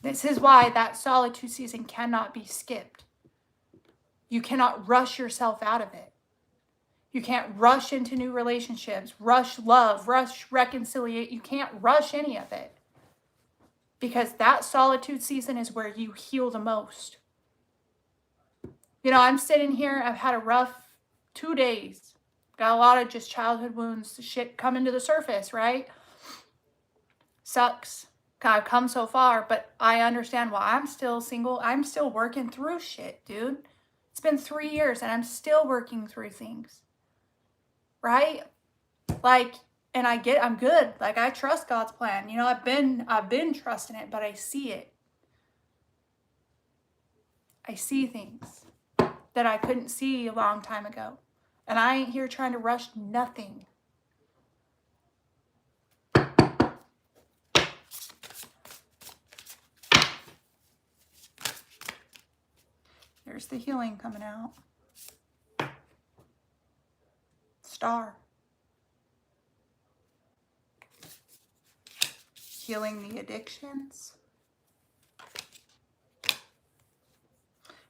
This is why that solitude season cannot be skipped. You cannot rush yourself out of it. You can't rush into new relationships, rush love, rush reconciliate. You can't rush any of it. Because that solitude season is where you heal the most. You know, I'm sitting here, I've had a rough 2 days. Got a lot of just childhood wounds, shit coming to the surface, right? Sucks. I've come so far, but I understand why I'm still single. I'm still working through shit, dude. It's been 3 years and I'm still working through things. Right? Like, and I'm good. Like, I trust God's plan. You know, I've been trusting it, but I see it. I see things that I couldn't see a long time ago. And I ain't here trying to rush nothing. There's the healing coming out. Star. Healing the addictions.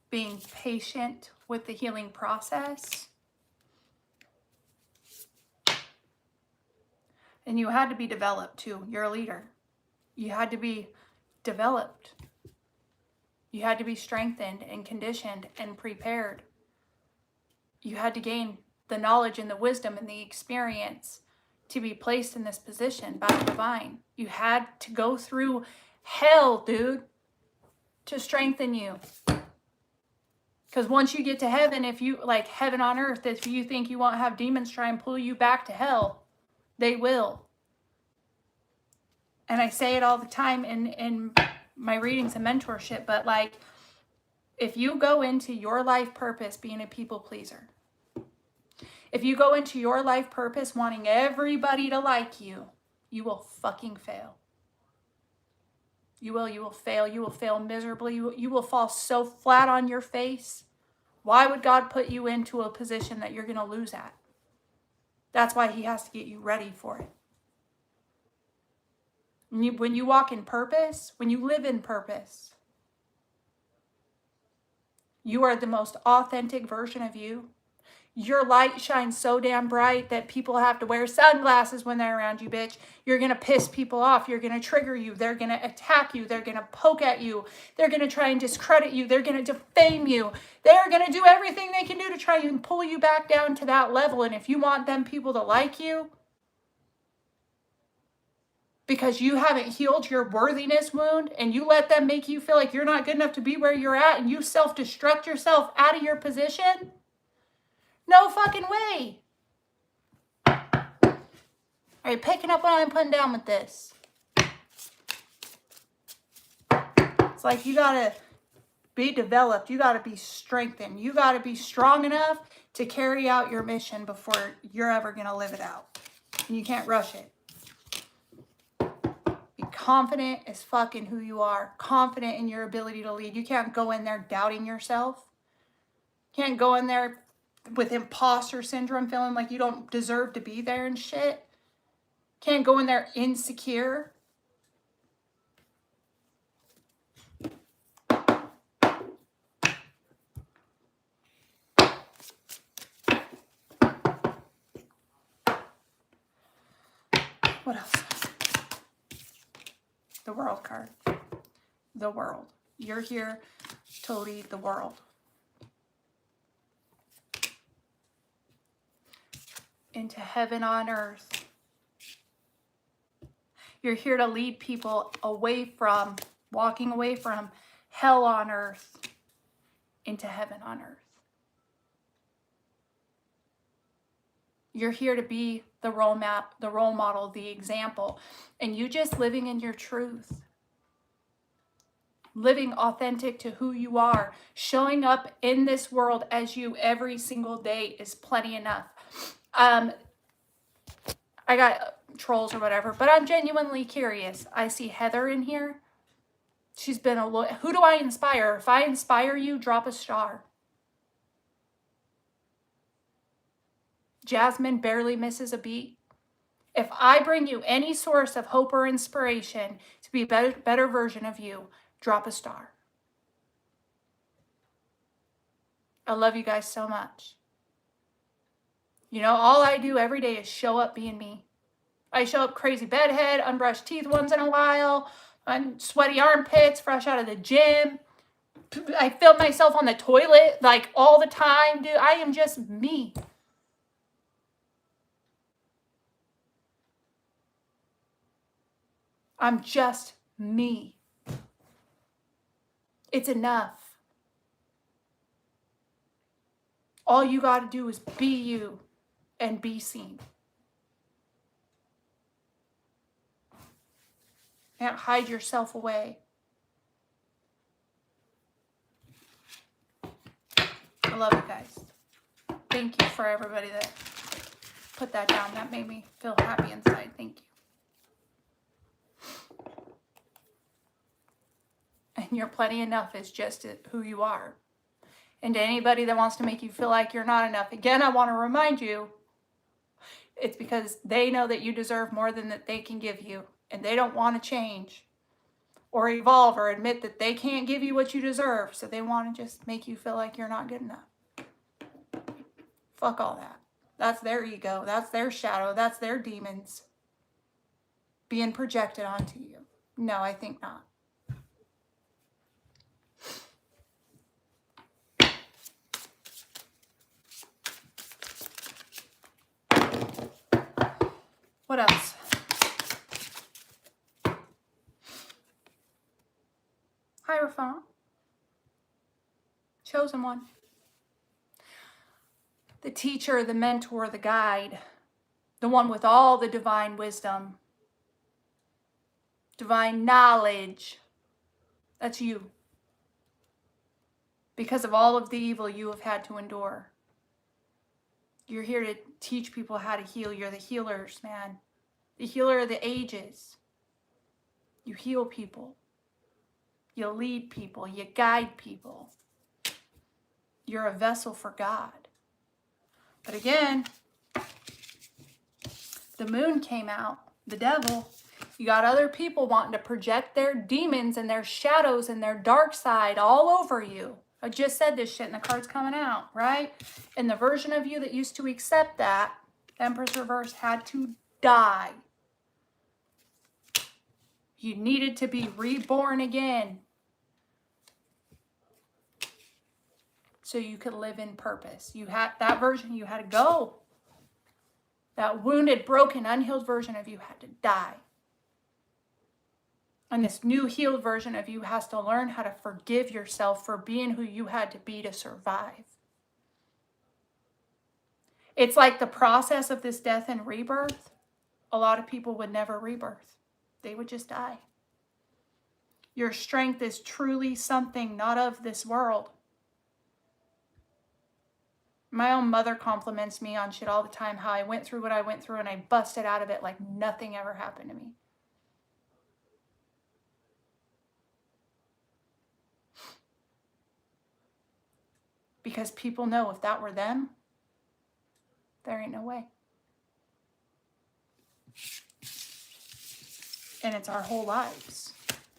Being patient with the healing process. And you had to be developed too. You're a leader. You had to be developed. You had to be strengthened and conditioned and prepared. You had to gain the knowledge and the wisdom and the experience to be placed in this position by the divine. You had to go through hell, dude, to strengthen you. Because once you get to heaven, if you, like heaven on earth, if you think you won't have demons try and pull you back to hell, they will. And I say it all the time in my readings and mentorship, but like, if you go into your life purpose being a people pleaser, if you go into your life purpose wanting everybody to like you, you will fucking fail. You will fail. You will fail miserably. You will fall so flat on your face. Why would God put you into a position that you're going to lose at? That's why he has to get you ready for it. When you walk in purpose, when you live in purpose, you are the most authentic version of you. Your light shines so damn bright that people have to wear sunglasses when they're around you, bitch. You're going to piss people off. You're going to trigger you. They're going to attack you. They're going to poke at you. They're going to try and discredit you. They're going to defame you. They're going to do everything they can do to try and pull you back down to that level. And if you want them people to like you, because you haven't healed your worthiness wound and you let them make you feel like you're not good enough to be where you're at and you self-destruct yourself out of your position, no fucking way. Are you picking up what I'm putting down with this? It's like you gotta be developed. You gotta be strengthened. You gotta be strong enough to carry out your mission before you're ever gonna live it out. And you can't rush it. Be confident as fucking who you are. Confident in your ability to lead. You can't go in there doubting yourself. You can't go in there with imposter syndrome, feeling like you don't deserve to be there and shit. Can't go in there insecure. What else? The world card. The world. You're here to lead the world. Into heaven on earth. You're here to lead people away from, walking away from hell on earth into heaven on earth. You're here to be the role model, the example, and you just living in your truth. Living authentic to who you are, showing up in this world as you every single day is plenty enough. I got trolls or whatever, but I'm genuinely curious. I see Heather in here. She's been who do I inspire? If I inspire you, drop a star. Jasmine barely misses a beat. If I bring you any source of hope or inspiration to be a better version of you, drop a star. I love you guys so much. You know, all I do every day is show up being me. I show up crazy bedhead, unbrushed teeth once in a while, sweaty armpits, fresh out of the gym. I film myself on the toilet like all the time, dude. I am just me. I'm just me. It's enough. All you got to do is be you and be seen. Can't hide yourself away. I love you guys. Thank you for everybody that put that down. That made me feel happy inside. Thank you. And you're plenty enough is just who you are. And to anybody that wants to make you feel like you're not enough, again, I want to remind you, it's because they know that you deserve more than that they can give you. And they don't want to change or evolve or admit that they can't give you what you deserve. So they want to just make you feel like you're not good enough. Fuck all that. That's their ego. That's their shadow. That's their demons being projected onto you. No, I think not. What else? Hi, Rafan. chosen one. The teacher, the mentor, the guide, the one with all the divine wisdom, divine knowledge. That's you. Because of all of the evil you have had to endure. You're here to teach people how to heal. You're the healers, man. The healer of the ages. You heal people. You lead people. You guide people. You're a vessel for God. But again, the moon came out. The devil. You got other people wanting to project their demons and their shadows and their dark side all over you. I just said this shit and the card's coming out, right? And the version of you that used to accept that, Empress Reverse, had to die. You needed to be reborn again so you could live in purpose. You had that version, you had to go. That wounded, broken, unhealed version of you had to die. And this new healed version of you has to learn how to forgive yourself for being who you had to be to survive. It's like the process of this death and rebirth. A lot of people would never rebirth. They would just die. Your strength is truly something not of this world. My own mother compliments me on shit all the time, how I went through what I went through and I busted out of it like nothing ever happened to me. Because people know if that were them, there ain't no way. And it's our whole lives.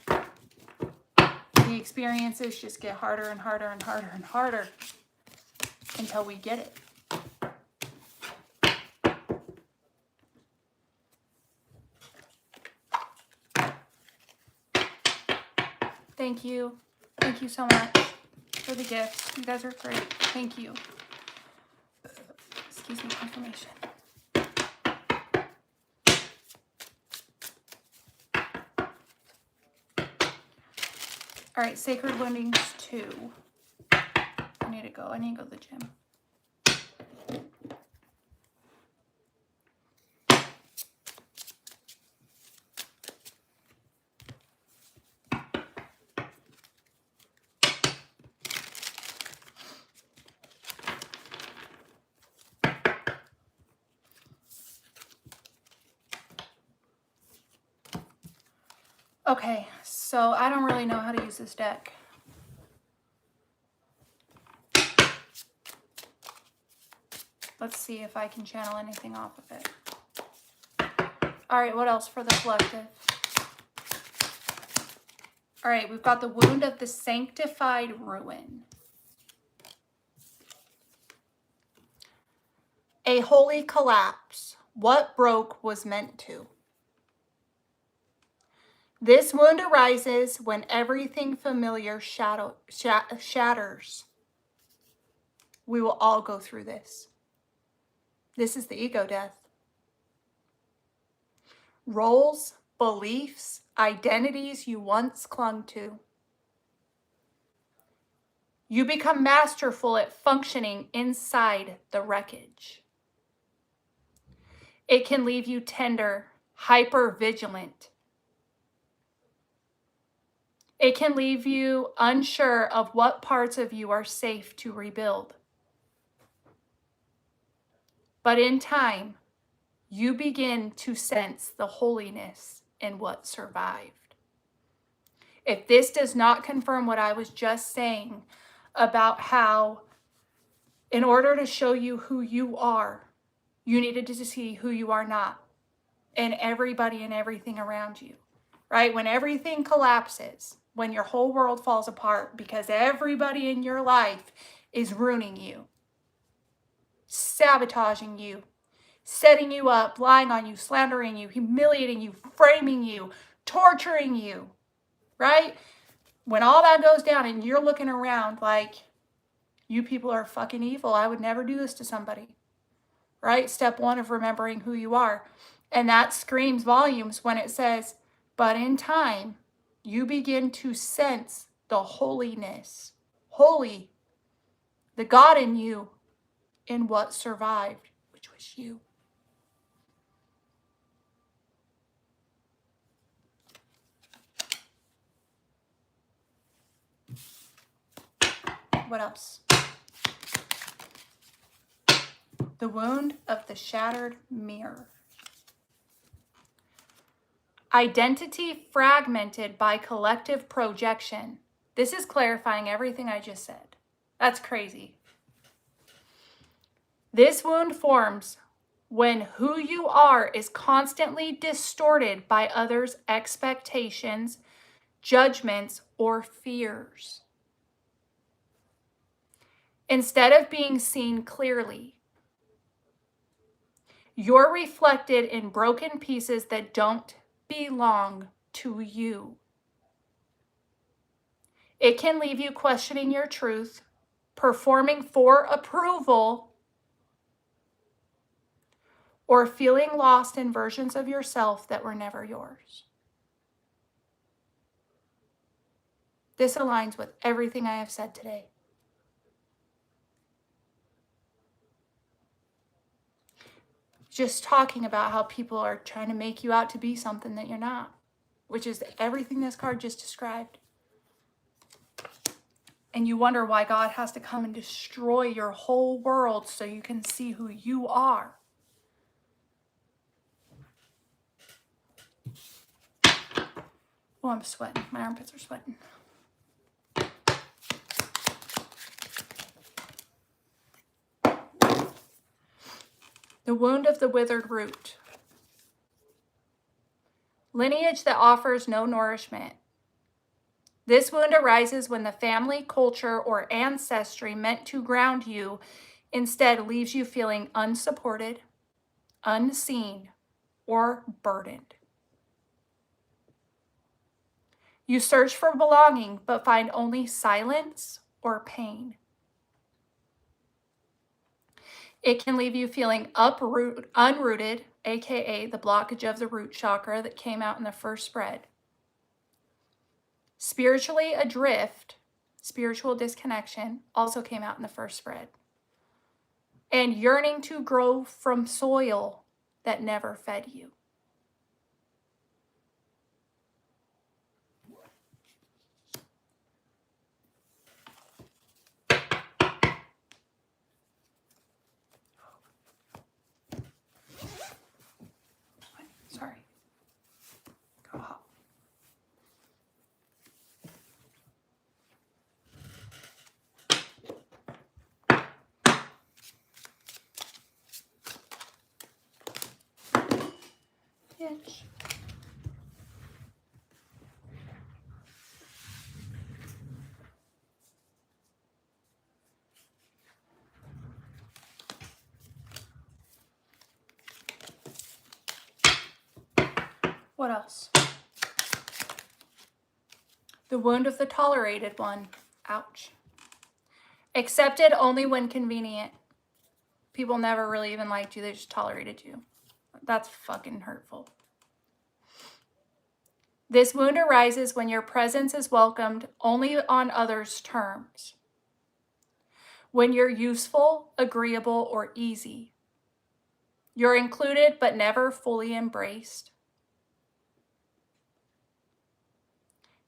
The experiences just get harder and harder and harder and harder until we get it. Thank you. Thank you so much for the gifts. You guys are great. Thank you. Excuse me, confirmation. All right, Sacred Woundings 2. I need to go. I need to go to the gym. Okay, so I don't really know how to use this deck. Let's see if I can channel anything off of it. All right, what else for the collective? All right, we've got the wound of the sanctified ruin. A holy collapse. What broke was meant to. This wound arises when everything familiar shatters. We will all go through this. This is the ego death. Roles, beliefs, identities you once clung to. You become masterful at functioning inside the wreckage. It can leave you tender, hyper vigilant. It can leave you unsure of what parts of you are safe to rebuild. But in time, you begin to sense the holiness in what survived. If this does not confirm what I was just saying about how, in order to show you who you are, you needed to see who you are not, and everybody and everything around you, right? When everything collapses, when your whole world falls apart because everybody in your life is ruining you, sabotaging you, setting you up, lying on you, slandering you, humiliating you, framing you, torturing you, right? When all that goes down and you're looking around like, you people are fucking evil, I would never do this to somebody, right? Step one of remembering who you are. And that screams volumes when it says, but in time, you begin to sense the holiness. Holy. the God in you, in what survived, which was you. What else? The wound of the shattered mirror. Identity fragmented by collective projection. This is clarifying everything I just said. That's crazy. This wound forms when who you are is constantly distorted by others' expectations, judgments, or fears. Instead of being seen clearly, you're reflected in broken pieces that don't belong to you. It can leave you questioning your truth, performing for approval, or feeling lost in versions of yourself that were never yours. This aligns with everything I have said today. Just talking about how people are trying to make you out to be something that you're not, which is everything this card just described. And you wonder why God has to come and destroy your whole world so you can see who you are. Oh, I'm sweating. My armpits are sweating. The wound of the withered root. Lineage that offers no nourishment. This wound arises when the family, culture, or ancestry meant to ground you instead leaves you feeling unsupported, unseen, or burdened. You search for belonging, but find only silence or pain. It can leave you feeling unrooted, aka the blockage of the root chakra that came out in the first spread. Spiritually adrift, spiritual disconnection, also came out in the first spread. And yearning to grow from soil that never fed you. Sorry. Go hot. Bitch. What else? The wound of the tolerated one. Ouch. Accepted only when convenient. People never really even liked you. They just tolerated you. That's fucking hurtful. This wound arises when your presence is welcomed only on others' terms. When you're useful, agreeable, or easy. You're included but never fully embraced.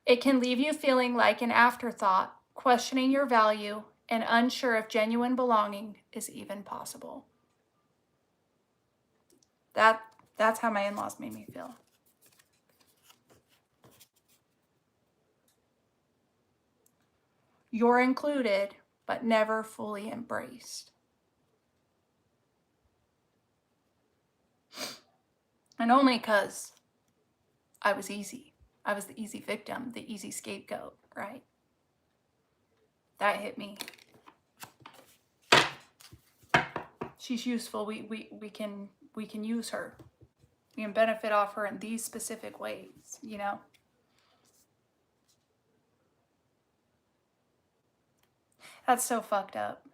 It can leave you feeling like an afterthought, questioning your value, and unsure if genuine belonging is even possible. That's how my in-laws made me feel. You're included, but never fully embraced. And only because I was easy. I was the easy victim, the easy scapegoat, right? That hit me. She's useful. We can use her. We can benefit off her in these specific ways, you know? That's so fucked up.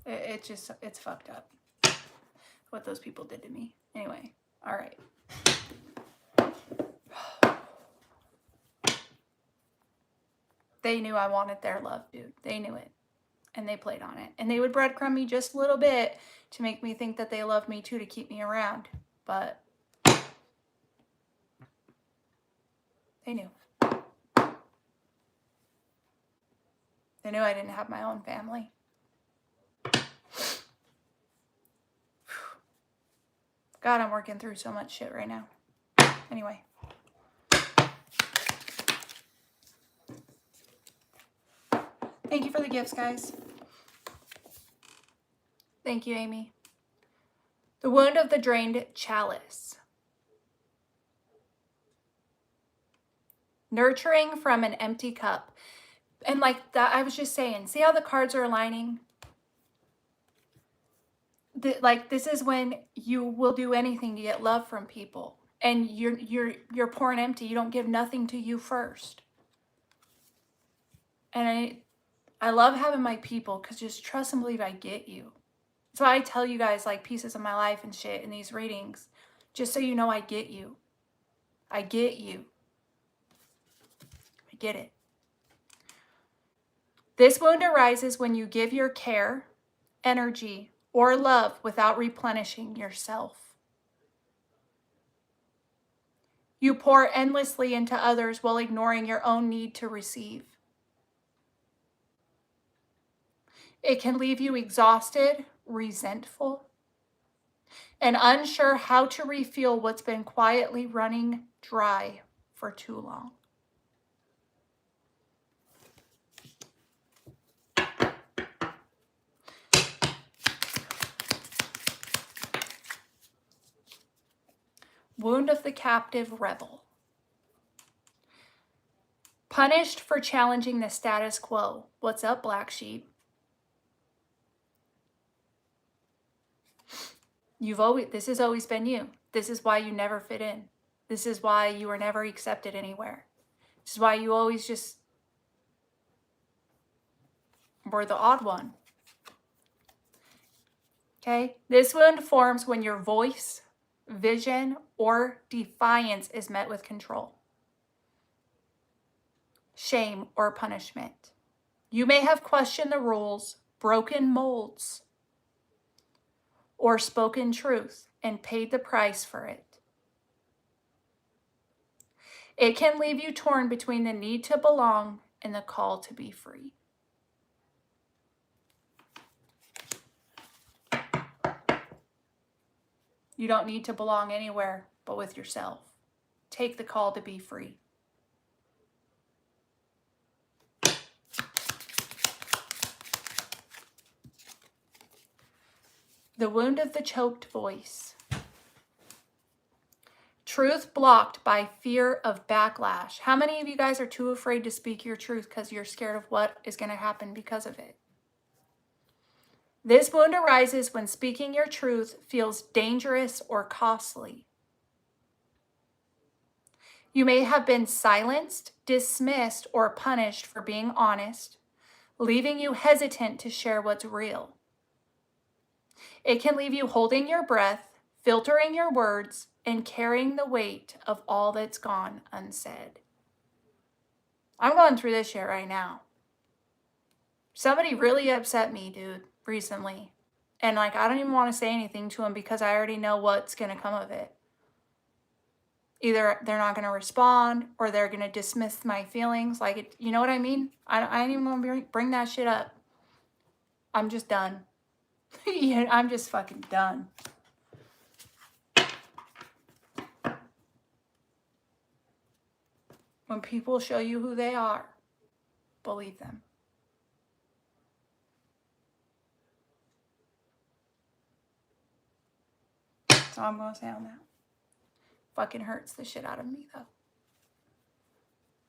It's fucked up. What those people did to me. Anyway, all right. They knew I wanted their love, dude. They knew it. And they played on it. And they would breadcrumb me just a little bit to make me think that they loved me too, to keep me around. But they knew. They knew I didn't have my own family. God, I'm working through so much shit right now. Anyway. Thank you for the gifts, guys. Thank you, Amy. The wound of the drained chalice. Nurturing from an empty cup. And like that, I was just saying, see how the cards are aligning? Like, this is when you will do anything to get love from people. And you're pouring empty. You don't give nothing to you first. And I love having my people, because just trust and believe I get you. So I tell you guys like pieces of my life and shit in these readings, just so you know I get you. I get you. I get it. This wound arises when you give your care, energy, or love without replenishing yourself. You pour endlessly into others while ignoring your own need to receive. It can leave you exhausted, resentful, and unsure how to refuel what's been quietly running dry for too long. Wound of the captive rebel. Punished for challenging the status quo. What's up, black sheep? This has always been you. This is why you never fit in. This is why you were never accepted anywhere. This is why you always just were the odd one. Okay? This wound forms when your voice, vision, or defiance is met with control, shame, or punishment. You may have questioned the rules, broken molds, or spoken truth and paid the price for it. It can leave you torn between the need to belong and the call to be free. You don't need to belong anywhere but with yourself. Take the call to be free. The wound of the choked voice. Truth blocked by fear of backlash. How many of you guys are too afraid to speak your truth because you're scared of what is going to happen because of it? This wound arises when speaking your truth feels dangerous or costly. You may have been silenced, dismissed, or punished for being honest, leaving you hesitant to share what's real. It can leave you holding your breath, filtering your words, and carrying the weight of all that's gone unsaid. I'm going through this shit right now. Somebody really upset me, dude, recently. And like, I don't even want to say anything to them because I already know what's going to come of it. Either they're not going to respond or they're going to dismiss my feelings. Like, it, you know what I mean? I ain't even going to bring that shit up. I'm just done. Yeah, I'm just fucking done. When people show you who they are, believe them. That's all I'm going to say on that. Fucking hurts the shit out of me, though.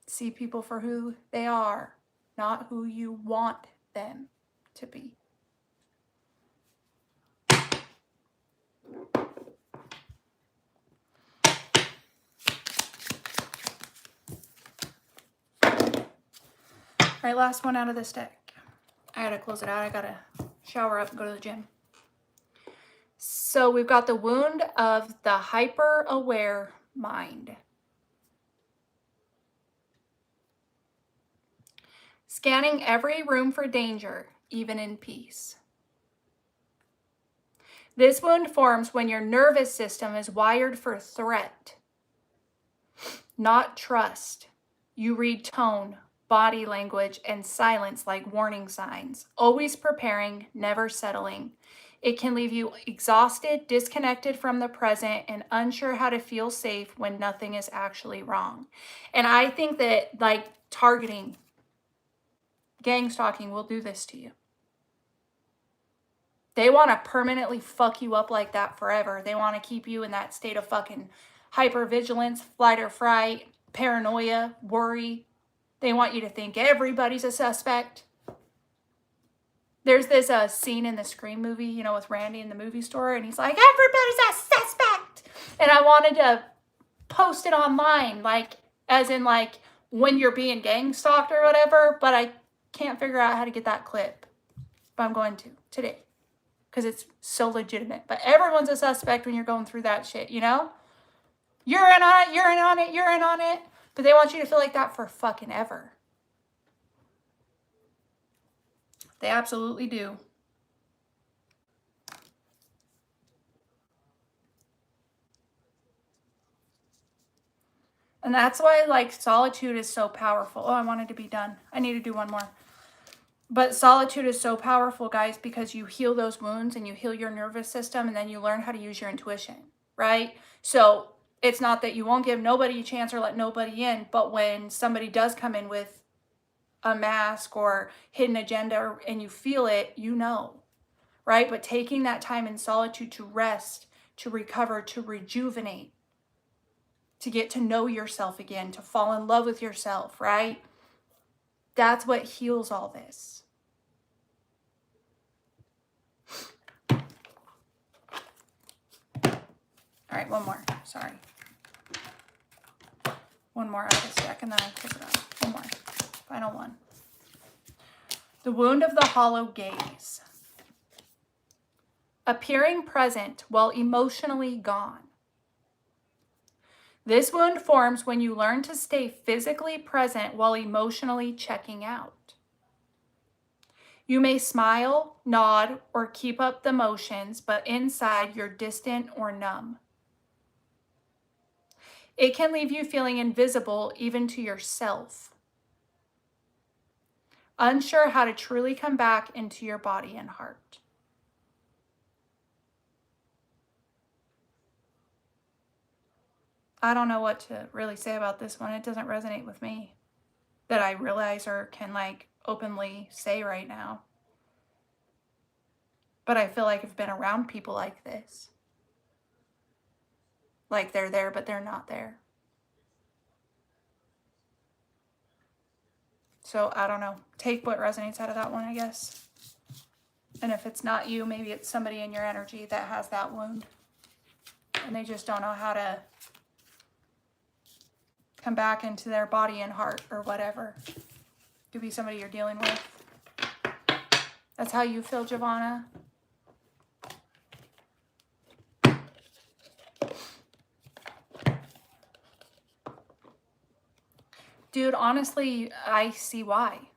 See people for who they are, not who you want them to be. All right, last one out of this deck. I gotta close it out. I gotta shower up and go to the gym. So we've got the wound of the hyper-aware mind. Scanning every room for danger, even in peace. This wound forms when your nervous system is wired for threat, not trust. You read tone, body language, and silence like warning signs, always preparing, never settling. It can leave you exhausted, disconnected from the present, and unsure how to feel safe when nothing is actually wrong. And I think that, like, targeting, gang stalking will do this to you. They want to permanently fuck you up like that forever. They want to keep you in that state of fucking hypervigilance, flight or fright, paranoia, worry. They want you to think everybody's a suspect. There's this scene in the Scream movie, you know, with Randy in the movie store, and he's like, everybody's a suspect. And I wanted to post it online, like, as in, like, when you're being gang stalked or whatever, but I can't figure out how to get that clip. But I'm going to today, because it's so legitimate. But everyone's a suspect when you're going through that shit, you know? You're in on it, you're in on it, you're in on it. But they want you to feel like that for fucking ever. They absolutely do. And that's why, like, solitude is so powerful. Oh, I wanted to be done. I need to do one more. But solitude is so powerful, guys, because you heal those wounds and you heal your nervous system, and then you learn how to use your intuition, right? So it's not that you won't give nobody a chance or let nobody in, but when somebody does come in with a mask or hidden agenda and you feel it, you know, right? But taking that time in solitude to rest, to recover, to rejuvenate, to get to know yourself again, to fall in love with yourself, right? That's what heals all this. All right, one more. Sorry. One more out of this deck, and then I'll pick it up. One more. Final one. The wound of the hollow gaze. Appearing present while emotionally gone. This wound forms when you learn to stay physically present while emotionally checking out. You may smile, nod, or keep up the motions, but inside you're distant or numb. It can leave you feeling invisible even to yourself. Unsure how to truly come back into your body and heart. I don't know what to really say about this one. It doesn't resonate with me that I realize or can, like, openly say right now. But I feel like I've been around people like this. Like they're there, but they're not there. So I don't know. Take what resonates out of that one, I guess. And if it's not you, maybe it's somebody in your energy that has that wound. And they just don't know how to come back into their body and heart or whatever. Could be somebody you're dealing with. That's how you feel, Giovanna. Dude, honestly, I see why.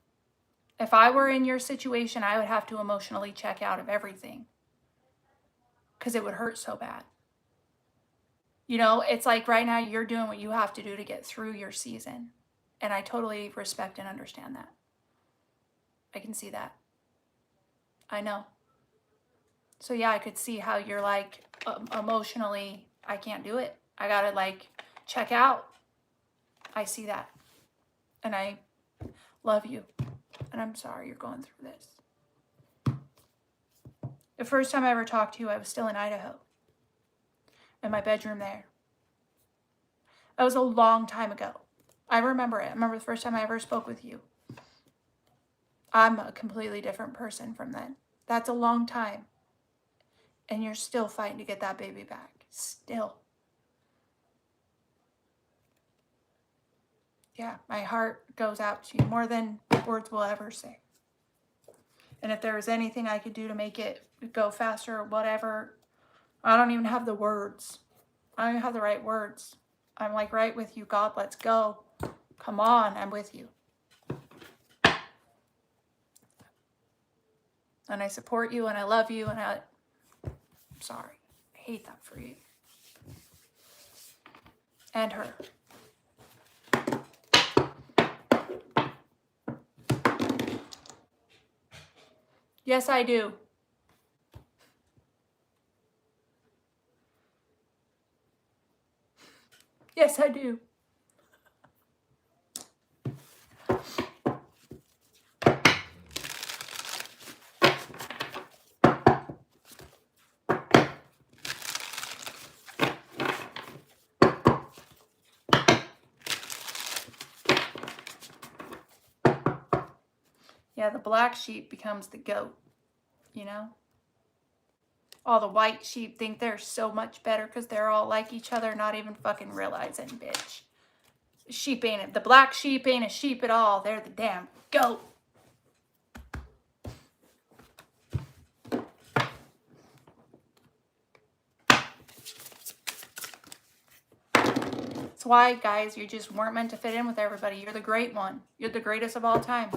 If I were in your situation, I would have to emotionally check out of everything. Because it would hurt so bad. You know, it's like right now you're doing what you have to do to get through your season. And I totally respect and understand that. I can see that. I know. So yeah, I could see how you're like, emotionally, I can't do it. I gotta, like, check out. I see that. And I love you. And I'm sorry you're going through this. The first time I ever talked to you, I was still in Idaho. In my bedroom there. That was a long time ago. I remember it. I remember the first time I ever spoke with you. I'm a completely different person from then. That's a long time. And you're still fighting to get that baby back. Still. Yeah, my heart goes out to you more than words will ever say. And if there was anything I could do to make it go faster or whatever, I don't even have the words. I don't even have the right words. I'm like, right with you, God, let's go. Come on, I'm with you. And I support you and I love you and I'm sorry. I hate that for you. And her. Yes, I do. Yes, I do. Yeah, the black sheep becomes the goat, you know? All the white sheep think they're so much better because they're all like each other, not even fucking realizing, bitch. Sheep ain't it. The black sheep ain't a sheep at all. They're the damn goat. That's why, guys, you just weren't meant to fit in with everybody. You're the great one. You're the greatest of all time.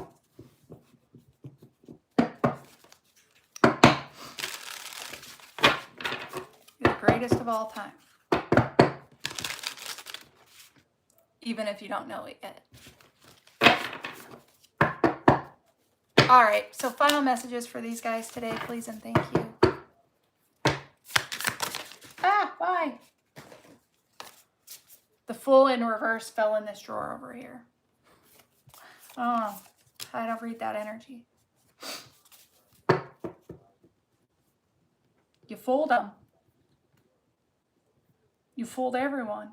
You're the greatest of all time. Even if you don't know it yet. All right, so final messages for these guys today, please and thank you. Ah, bye. The Fool in reverse fell in this drawer over here. I don't know. I don't read that energy. You fooled them. You fooled everyone.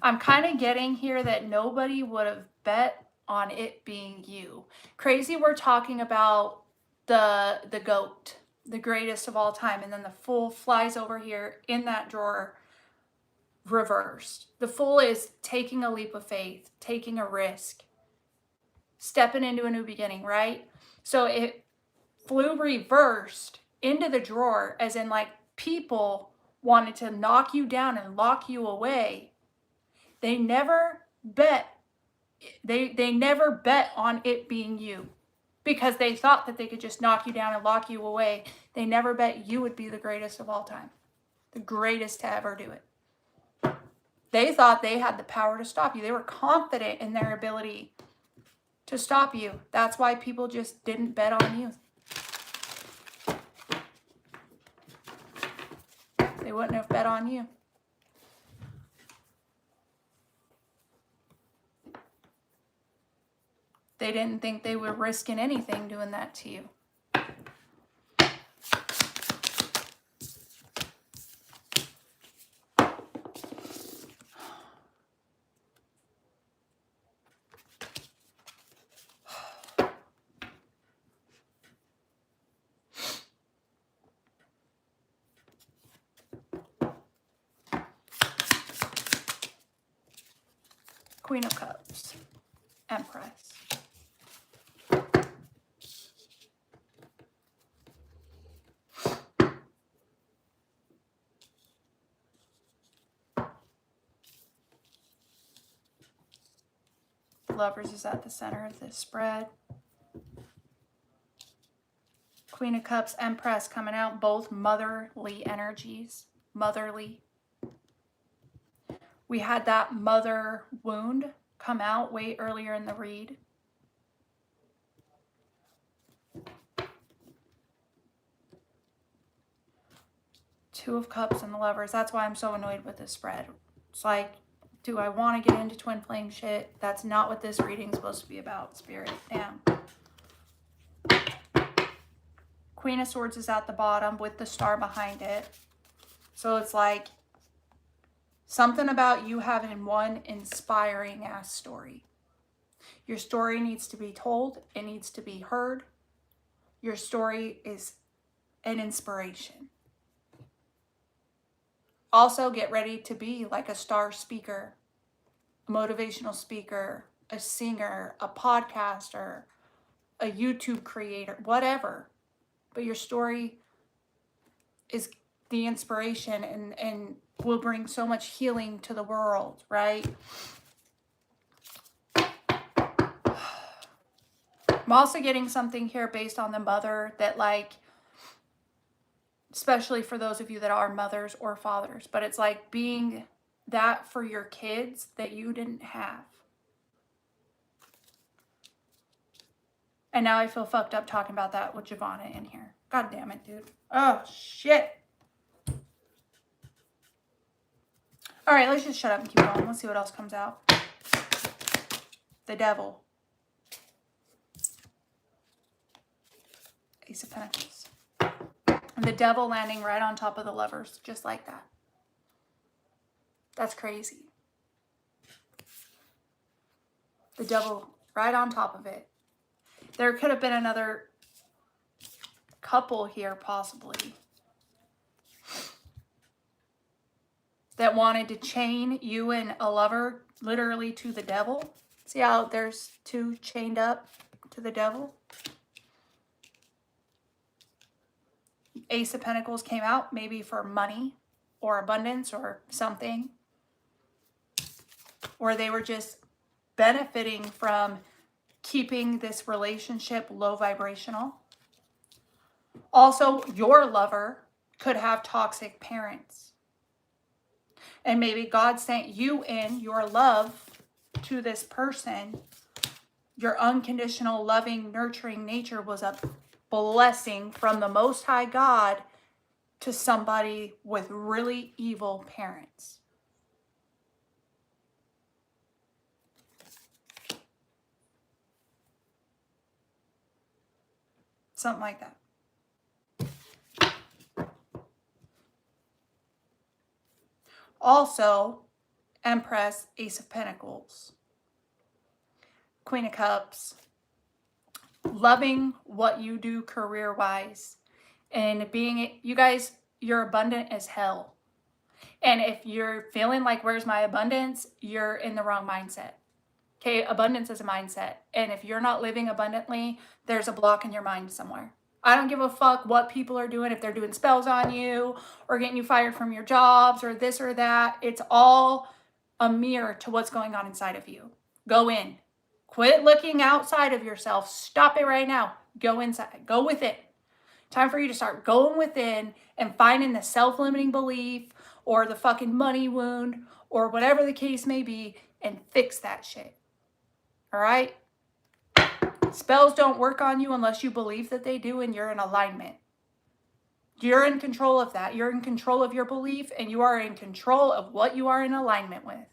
I'm kind of getting here that nobody would have bet on it being you. Crazy, we're talking about the goat, the greatest of all time, and then the Fool flies over here in that drawer reversed. The Fool is taking a leap of faith, taking a risk, stepping into a new beginning, right? So it flew reversed into the drawer, as in like people wanted to knock you down and lock you away. They never bet. They never bet on it being you because they thought that they could just knock you down and lock you away. They never bet you would be the greatest of all time, the greatest to ever do it. They thought they had the power to stop you. They were confident in their ability to stop you. That's why people just didn't bet on you. They wouldn't have bet on you. They didn't think they were risking anything doing that to you. Queen of Cups, Empress. Lovers is at the center of this spread. Queen of Cups, Empress coming out, both motherly energies. Motherly. We had that mother wound come out way earlier in the read. Two of Cups and the Lovers. That's why I'm so annoyed with this spread. It's like, do I want to get into twin flame shit? That's not what this reading's supposed to be about, Spirit. Damn. Queen of Swords is at the bottom with the star behind it. So it's like something about you having one inspiring ass story. Your story needs to be told. It needs to be heard. Your story is an inspiration. Also, get ready to be like a star speaker, a motivational speaker, a singer, a podcaster, a YouTube creator, whatever. But your story is the inspiration and will bring so much healing to the world, right? I'm also getting something here based on the mother that, like, especially for those of you that are mothers or fathers, but it's like being that for your kids that you didn't have. And now I feel fucked up talking about that with Giovanna in here. God damn it, dude. Oh, shit. All right, let's just shut up and keep going. Let's see what else comes out. The devil. Ace of Pentacles. And the devil landing right on top of the lovers, just like that. That's crazy. The devil right on top of it. There could have been another couple here, possibly, that wanted to chain you and a lover literally to the devil. See how there's two chained up to the devil? Ace of Pentacles came out, maybe for money or abundance or something. Or they were just benefiting from keeping this relationship low vibrational. Also, your lover could have toxic parents. And maybe God sent you in your love to this person. Your unconditional, loving, nurturing nature was a blessing from the Most High God to somebody with really evil parents. Something like that. Also, Empress, Ace of Pentacles, Queen of Cups, loving what you do career-wise, and being, you guys, you're abundant as hell. And if you're feeling like, where's my abundance? You're in the wrong mindset. Okay, abundance is a mindset. And if you're not living abundantly, there's a block in your mind somewhere. I don't give a fuck what people are doing, if they're doing spells on you or getting you fired from your jobs or this or that. It's all a mirror to what's going on inside of you. Go in. Quit looking outside of yourself. Stop it right now. Go inside. Go within. Time for you to start going within and finding the self-limiting belief or the fucking money wound or whatever the case may be and fix that shit. All right? Spells don't work on you unless you believe that they do and you're in alignment. You're in control of that. You're in control of your belief and you are in control of what you are in alignment with.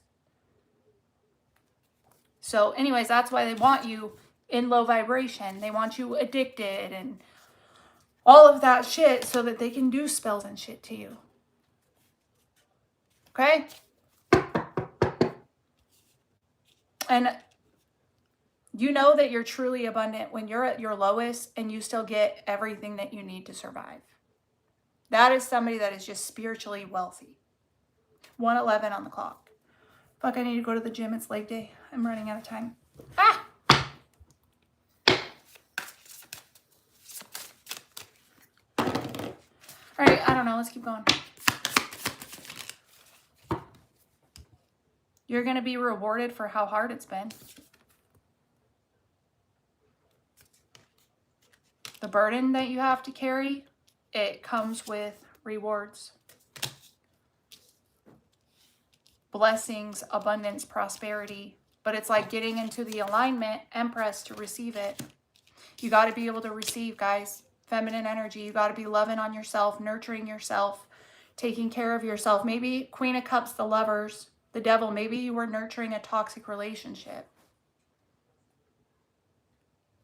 So anyways, that's why they want you in low vibration. They want you addicted and all of that shit so that they can do spells and shit to you. Okay? And you know that you're truly abundant when you're at your lowest and you still get everything that you need to survive. That is somebody that is just spiritually wealthy. 1:11 on the clock. Fuck, I need to go to the gym. It's leg day. I'm running out of time. Ah! All right, I don't know. Let's keep going. You're going to be rewarded for how hard it's been. The burden that you have to carry, it comes with rewards. Blessings, abundance, prosperity. But it's like getting into the alignment, Empress, to receive it. You got to be able to receive, guys. Feminine energy. You got to be loving on yourself, nurturing yourself, taking care of yourself. Maybe Queen of Cups, the lovers, the devil. Maybe you were nurturing a toxic relationship.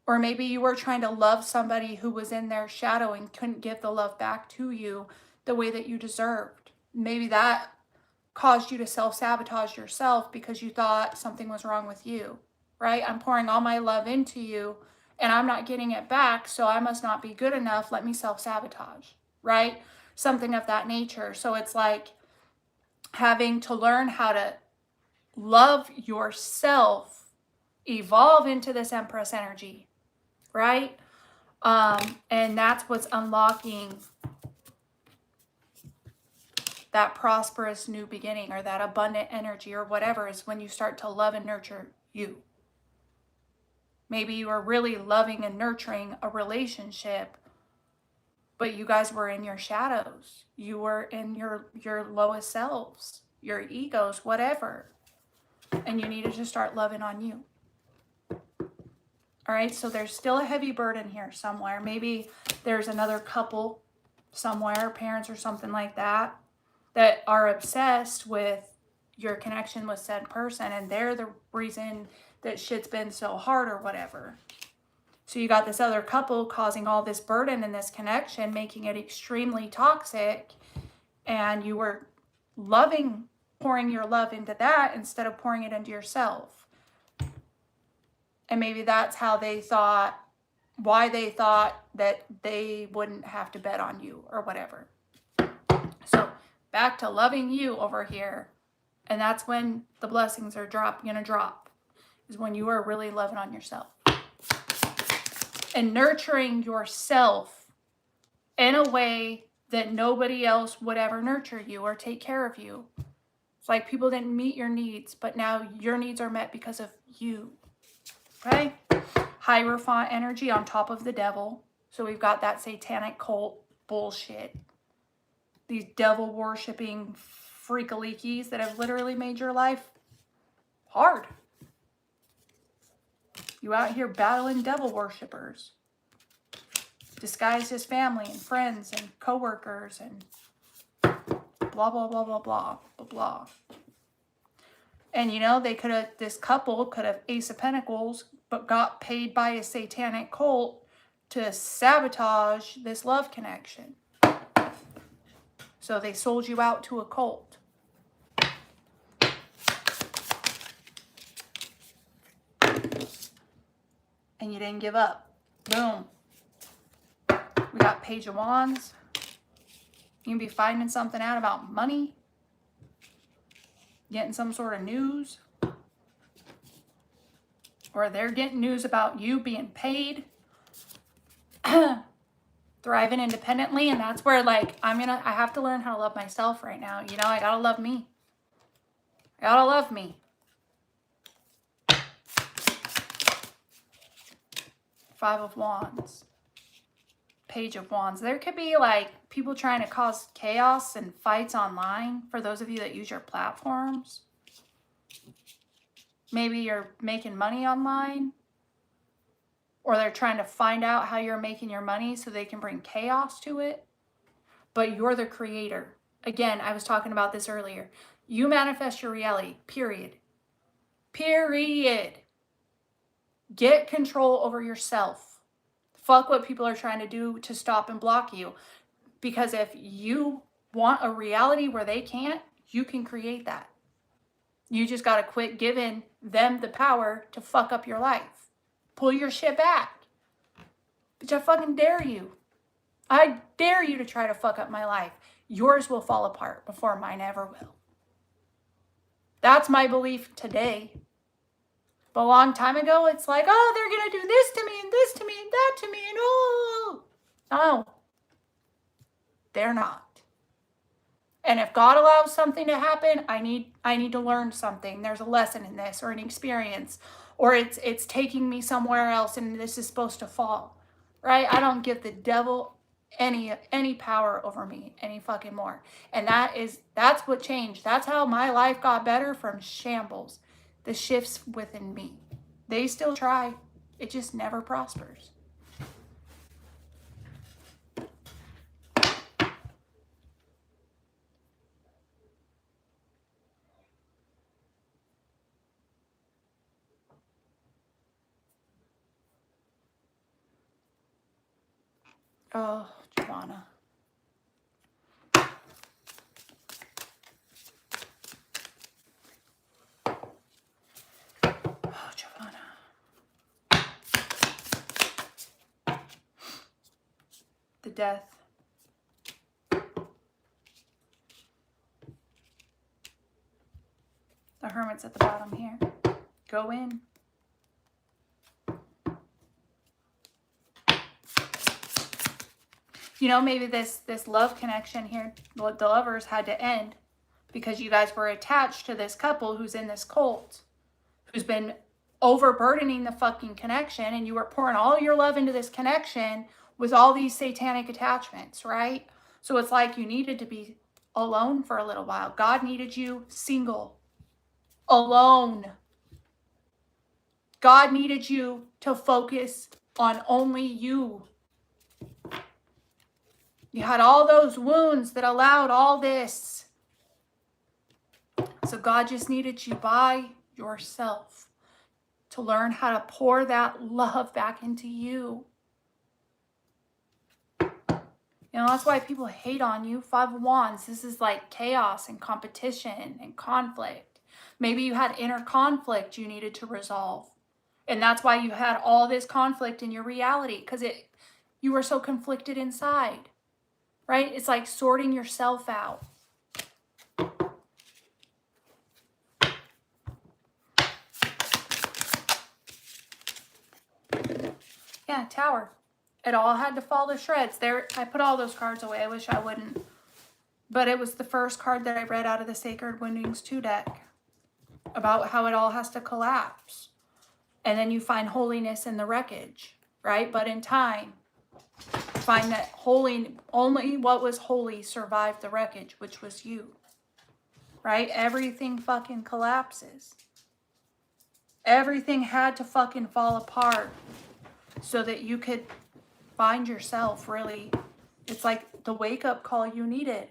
Or maybe you were trying to love somebody who was in their shadow and couldn't give the love back to you the way that you deserved. Maybe that caused you to self-sabotage yourself because you thought something was wrong with you, right? I'm pouring all my love into you and I'm not getting it back, so I must not be good enough. Let me self-sabotage, right? Something of that nature. So it's like having to learn how to love yourself, evolve into this Empress energy, right? And that's what's unlocking that prosperous new beginning or that abundant energy or whatever, is when you start to love and nurture you. Maybe you were really loving and nurturing a relationship, but you guys were in your shadows. You were in your lowest selves, your egos, whatever. And you needed to start loving on you. All right, so there's still a heavy burden here somewhere. Maybe there's another couple somewhere, parents or something like that, that are obsessed with your connection with said person, and they're the reason that shit's been so hard or whatever. So you got this other couple causing all this burden in this connection, making it extremely toxic, and you were pouring your love into that instead of pouring it into yourself. And maybe that's how why they thought that they wouldn't have to bet on you or whatever. So back to loving you over here. And that's when the blessings are gonna drop, is when you are really loving on yourself. And nurturing yourself in a way that nobody else would ever nurture you or take care of you. It's like people didn't meet your needs, but now your needs are met because of you. Okay? Hierophant energy on top of the devil. So we've got that satanic cult bullshit. These devil worshipping freakalekies that have literally made your life hard. You out here battling devil worshippers, disguised as family and friends and coworkers and blah, blah, blah, blah, blah, blah, blah. And you know, this couple could have Ace of Pentacles, but got paid by a satanic cult to sabotage this love connection. So they sold you out to a cult. And you didn't give up. Boom. We got Page of Wands. You can be finding something out about money. Getting some sort of news. Or they're getting news about you being paid. Thriving independently. And that's where, like, I have to learn how to love myself right now. You know, I gotta love me. I gotta love me. Five of Wands. Page of Wands. There could be like people trying to cause chaos and fights online for those of you that use your platforms. Maybe you're making money online, or they're trying to find out how you're making your money so they can bring chaos to it. But you're the creator. Again, I was talking about this earlier. You manifest your reality, period. Period. Get control over yourself. Fuck what people are trying to do to stop and block you. Because if you want a reality where they can't, you can create that. You just got to quit giving them the power to fuck up your life. Pull your shit back. Bitch, I fucking dare you. I dare you to try to fuck up my life. Yours will fall apart before mine ever will. That's my belief today. But a long time ago, it's like, oh, they're going to do this to me and this to me and that to me and oh. No. They're not. And if God allows something to happen, I need to learn something. There's a lesson in this, or an experience, or it's taking me somewhere else and this is supposed to fall. Right? I don't give the devil any power over me any fucking more. And that's what changed. That's how my life got better, from shambles. The shifts within me. They still try. It just never prospers. Oh, Giovanna. Oh, Giovanna. The death. The Hermit's at the bottom here. Go in. You know, maybe this love connection here, the lovers, had to end because you guys were attached to this couple who's in this cult, who's been overburdening the fucking connection, and you were pouring all your love into this connection with all these satanic attachments, right? So it's like you needed to be alone for a little while. God needed you single, alone. God needed you to focus on only you. You had all those wounds that allowed all this. So God just needed you by yourself to learn how to pour that love back into you. You know, that's why people hate on you. 5 of Wands. This is like chaos and competition and conflict. Maybe you had inner conflict you needed to resolve. And that's why you had all this conflict in your reality, because you were so conflicted inside, right? It's like sorting yourself out. Yeah, Tower. It all had to fall to shreds. There, I put all those cards away. I wish I wouldn't. But it was the first card that I read out of the Sacred Woundings 2 deck about how it all has to collapse. And then you find holiness in the wreckage, right? But in time, find that only what was holy survived the wreckage, which was you, right? Everything fucking collapses. Everything had to fucking fall apart so that you could find yourself, really. It's like the wake-up call you needed.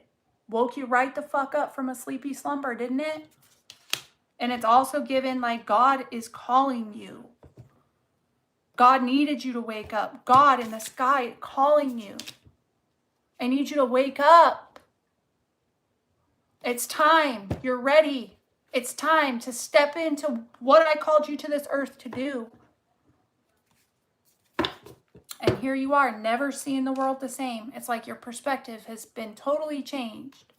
Woke you right the fuck up from a sleepy slumber, didn't it? And it's also given like God is calling you. God needed you to wake up. God in the sky calling you. I need you to wake up. It's time. You're ready. It's time to step into what I called you to this earth to do. And here you are, never seeing the world the same. It's like your perspective has been totally changed.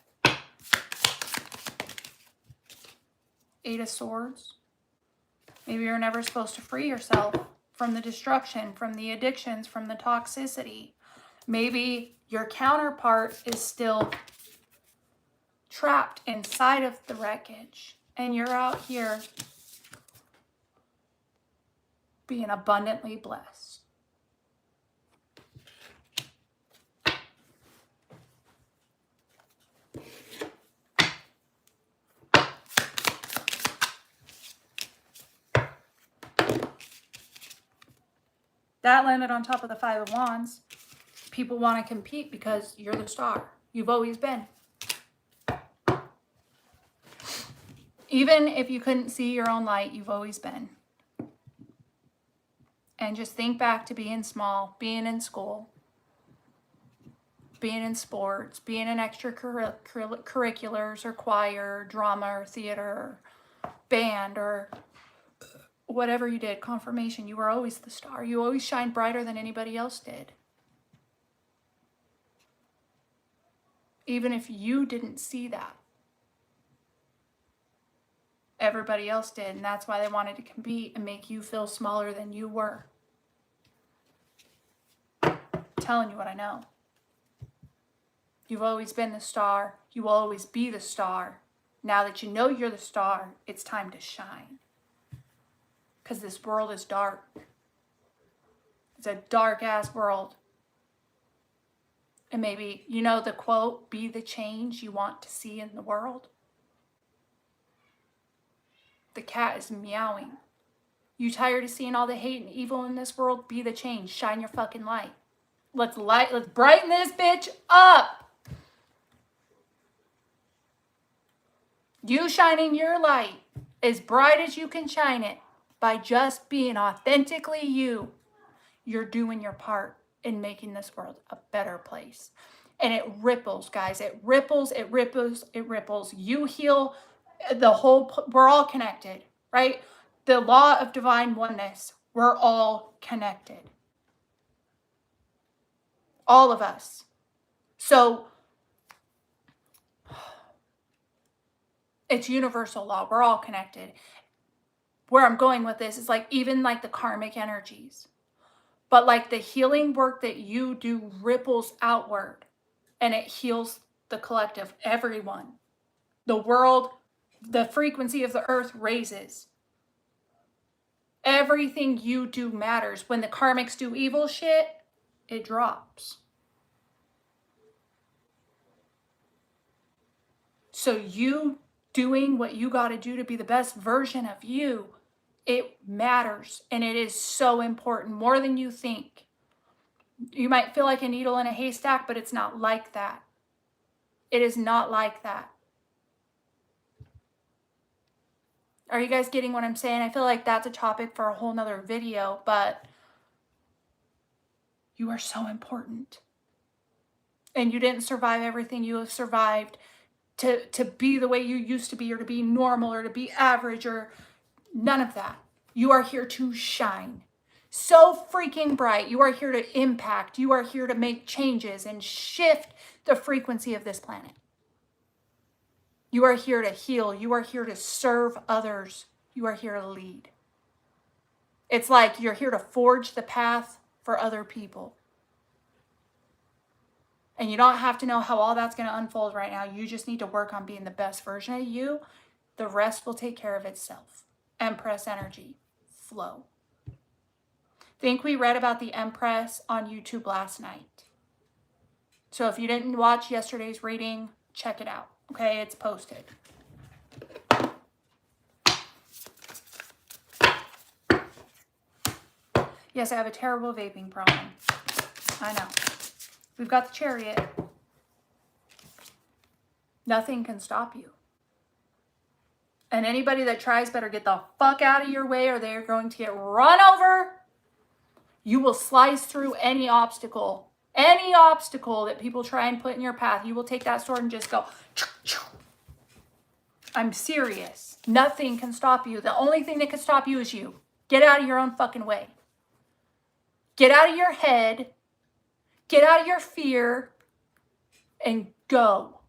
8 of Swords. Maybe you're never supposed to free yourself from the destruction, from the addictions, from the toxicity. Maybe your counterpart is still trapped inside of the wreckage, and you're out here being abundantly blessed. That landed on top of the 5 of Wands. People want to compete because you're the star. You've always been. Even if you couldn't see your own light, you've always been. And just think back to being small, being in school, being in sports, being in extracurriculars or choir, or drama or theater, or band, or whatever you did, confirmation. You were always the star. You always shined brighter than anybody else did. Even if you didn't see that. Everybody else did, and that's why they wanted to compete and make you feel smaller than you were. I'm telling you what I know. You've always been the star. You will always be the star. Now that you know you're the star, it's time to shine. Because this world is dark. It's a dark-ass world. And maybe, you know the quote, be the change you want to see in the world? The cat is meowing. You tired of seeing all the hate and evil in this world? Be the change. Shine your fucking light. Let's brighten this bitch up. You shining your light as bright as you can shine it by just being authentically you. You're doing your part in making this world a better place. And it ripples, guys. It ripples, it ripples, it ripples. You heal the whole, we're all connected, right? The law of divine oneness, we're all connected. All of us. So it's universal law. We're all connected. Where I'm going with this is like even like the karmic energies. But like the healing work that you do ripples outward and it heals the collective, everyone. The world, the frequency of the earth raises. Everything you do matters. When the karmics do evil shit, it drops. So you doing what you got to do to be the best version of you, it matters. And it is so important, more than you think. You might feel like a needle in a haystack, but it's not like that. It is not like that. Are you guys getting what I'm saying? I feel like that's a topic for a whole nother video, but you are so important. And you didn't survive everything you have survived to be the way you used to be, or to be normal, or to be average, or none of that. You are here to shine so freaking bright. You are here to impact. You are here to make changes and shift the frequency of this planet. You are here to heal. You are here to serve others. You are here to lead. It's like you're here to forge the path for other people. And you don't have to know how all that's going to unfold right now. You just need to work on being the best version of you. The rest will take care of itself. Empress energy. Flow. I think we read about the Empress on YouTube last night. So if you didn't watch yesterday's reading, check it out. Okay, it's posted. Yes, I have a terrible vaping problem. I know. We've got the Chariot. Nothing can stop you. And anybody that tries better get the fuck out of your way, or they're going to get run over. You will slice through any obstacle. Any obstacle that people try and put in your path, you will take that sword and just go. I'm serious. Nothing can stop you. The only thing that can stop you is you. Get out of your own fucking way. Get out of your head. Get out of your fear. And go.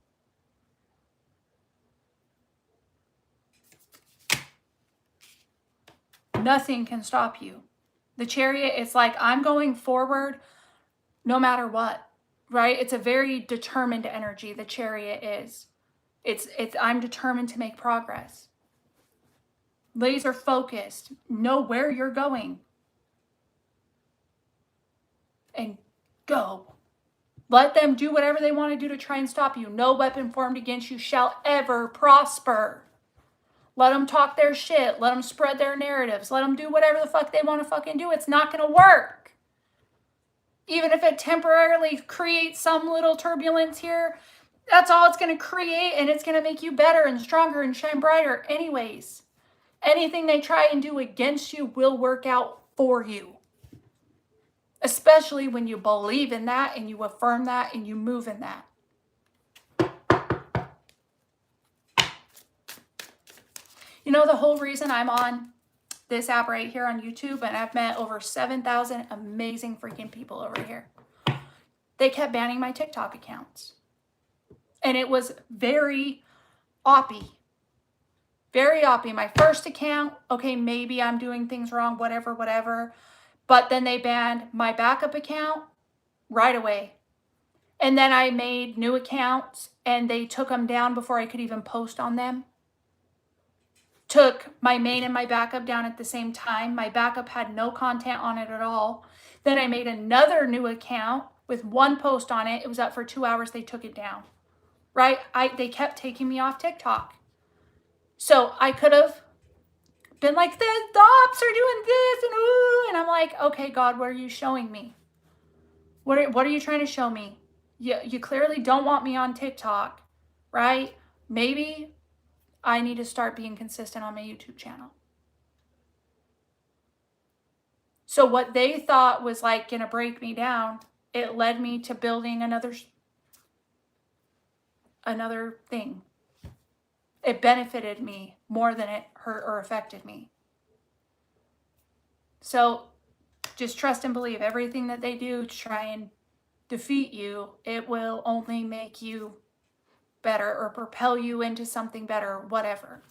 Nothing can stop you. The Chariot is like, I'm going forward no matter what, right? It's a very determined energy, the Chariot is. It's I'm determined to make progress. Laser focused. Know where you're going. And go. Let them do whatever they want to do to try and stop you. No weapon formed against you shall ever prosper. Let them talk their shit. Let them spread their narratives. Let them do whatever the fuck they want to fucking do. It's not going to work. Even if it temporarily creates some little turbulence here, that's all it's going to create, and it's going to make you better and stronger and shine brighter anyways. Anything they try and do against you will work out for you. Especially when you believe in that and you affirm that and you move in that. You know, the whole reason I'm on this app right here on YouTube, and I've met over 7,000 amazing freaking people over here. They kept banning my TikTok accounts. And it was very oppy. Very oppy. My first account, okay, maybe I'm doing things wrong, whatever. But then they banned my backup account right away. And then I made new accounts and they took them down before I could even post on them. Took my main and my backup down at the same time. My backup had no content on it at all. Then I made another new account with one post on it. It was up for 2 hours. They took it down. Right? They kept taking me off TikTok. So I could have been like, the ops are doing this and ooh. And I'm like, okay, God, what are you showing me? What are you trying to show me? You clearly don't want me on TikTok, right? Maybe I need to start being consistent on my YouTube channel. So what they thought was like going to break me down, it led me to building another thing. It benefited me more than it hurt or affected me. So just trust and believe everything that they do to try and defeat you, it will only make you better or propel you into something better, whatever.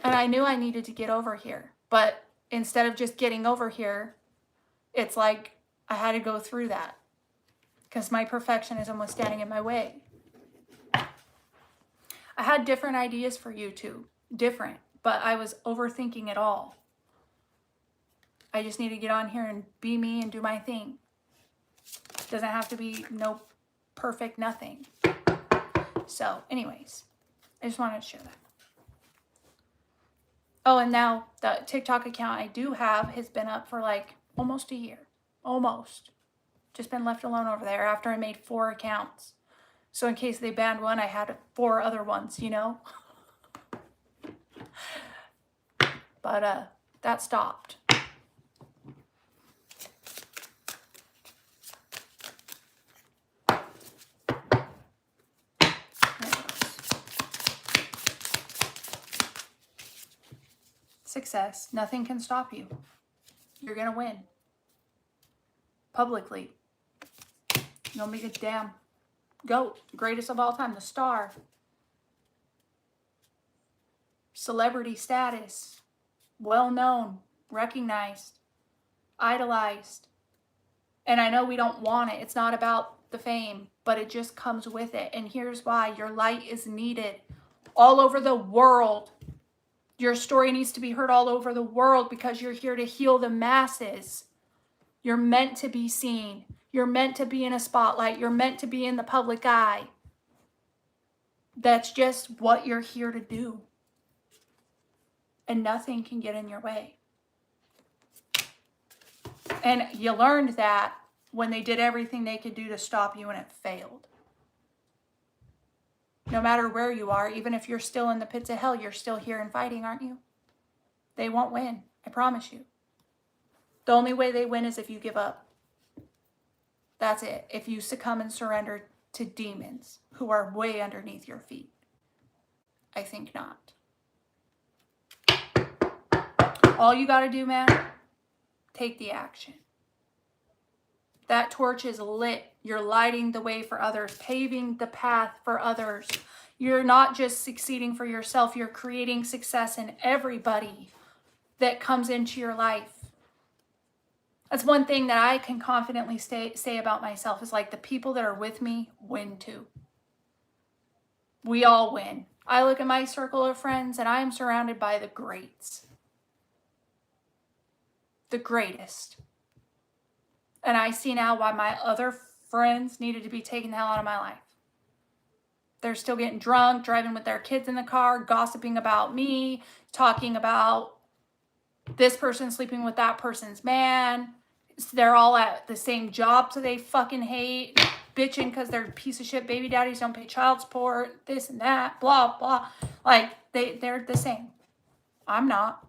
And I knew I needed to get over here. But instead of just getting over here, it's like I had to go through that. Because my perfectionism was standing in my way. I had different ideas for YouTube. different, but I was overthinking it all. I just need to get on here and be me and do my thing. Doesn't have to be no perfect nothing. So anyways, I just wanted to share that. Oh, and now the TikTok account I do have has been up for like almost a year. Almost. Just been left alone over there after I made 4 accounts. So in case they banned one, I had 4 other ones, you know? But that stopped. Success. Nothing can stop you. You're going to win. Publicly. You'll make a damn GOAT. Greatest of all time. The star. Celebrity status. Well known. Recognized. Idolized. And I know we don't want it. It's not about the fame. But it just comes with it. And here's why. Your light is needed all over the world. Your story needs to be heard all over the world because you're here to heal the masses. You're meant to be seen. You're meant to be in a spotlight. You're meant to be in the public eye. That's just what you're here to do. And nothing can get in your way. And you learned that when they did everything they could do to stop you and it failed. No matter where you are, even if you're still in the pits of hell, you're still here and fighting, aren't you? They won't win. I promise you. The only way they win is if you give up. That's it. If you succumb and surrender to demons who are way underneath your feet. I think not. All you got to do, man, take the action. That torch is lit. You're lighting the way for others, paving the path for others. You're not just succeeding for yourself. You're creating success in everybody that comes into your life. That's one thing that I can confidently say about myself is like the people that are with me win too. We all win. I look at my circle of friends and I am surrounded by the greats. The greatest. And I see now why my other friends needed to be taken the hell out of my life. They're still getting drunk, driving with their kids in the car, gossiping about me, talking about this person sleeping with that person's man. They're all at the same job, so they fucking hate. Bitching because their piece of shit baby daddies don't pay child support, this and that, blah, blah. Like, they're the same. I'm not.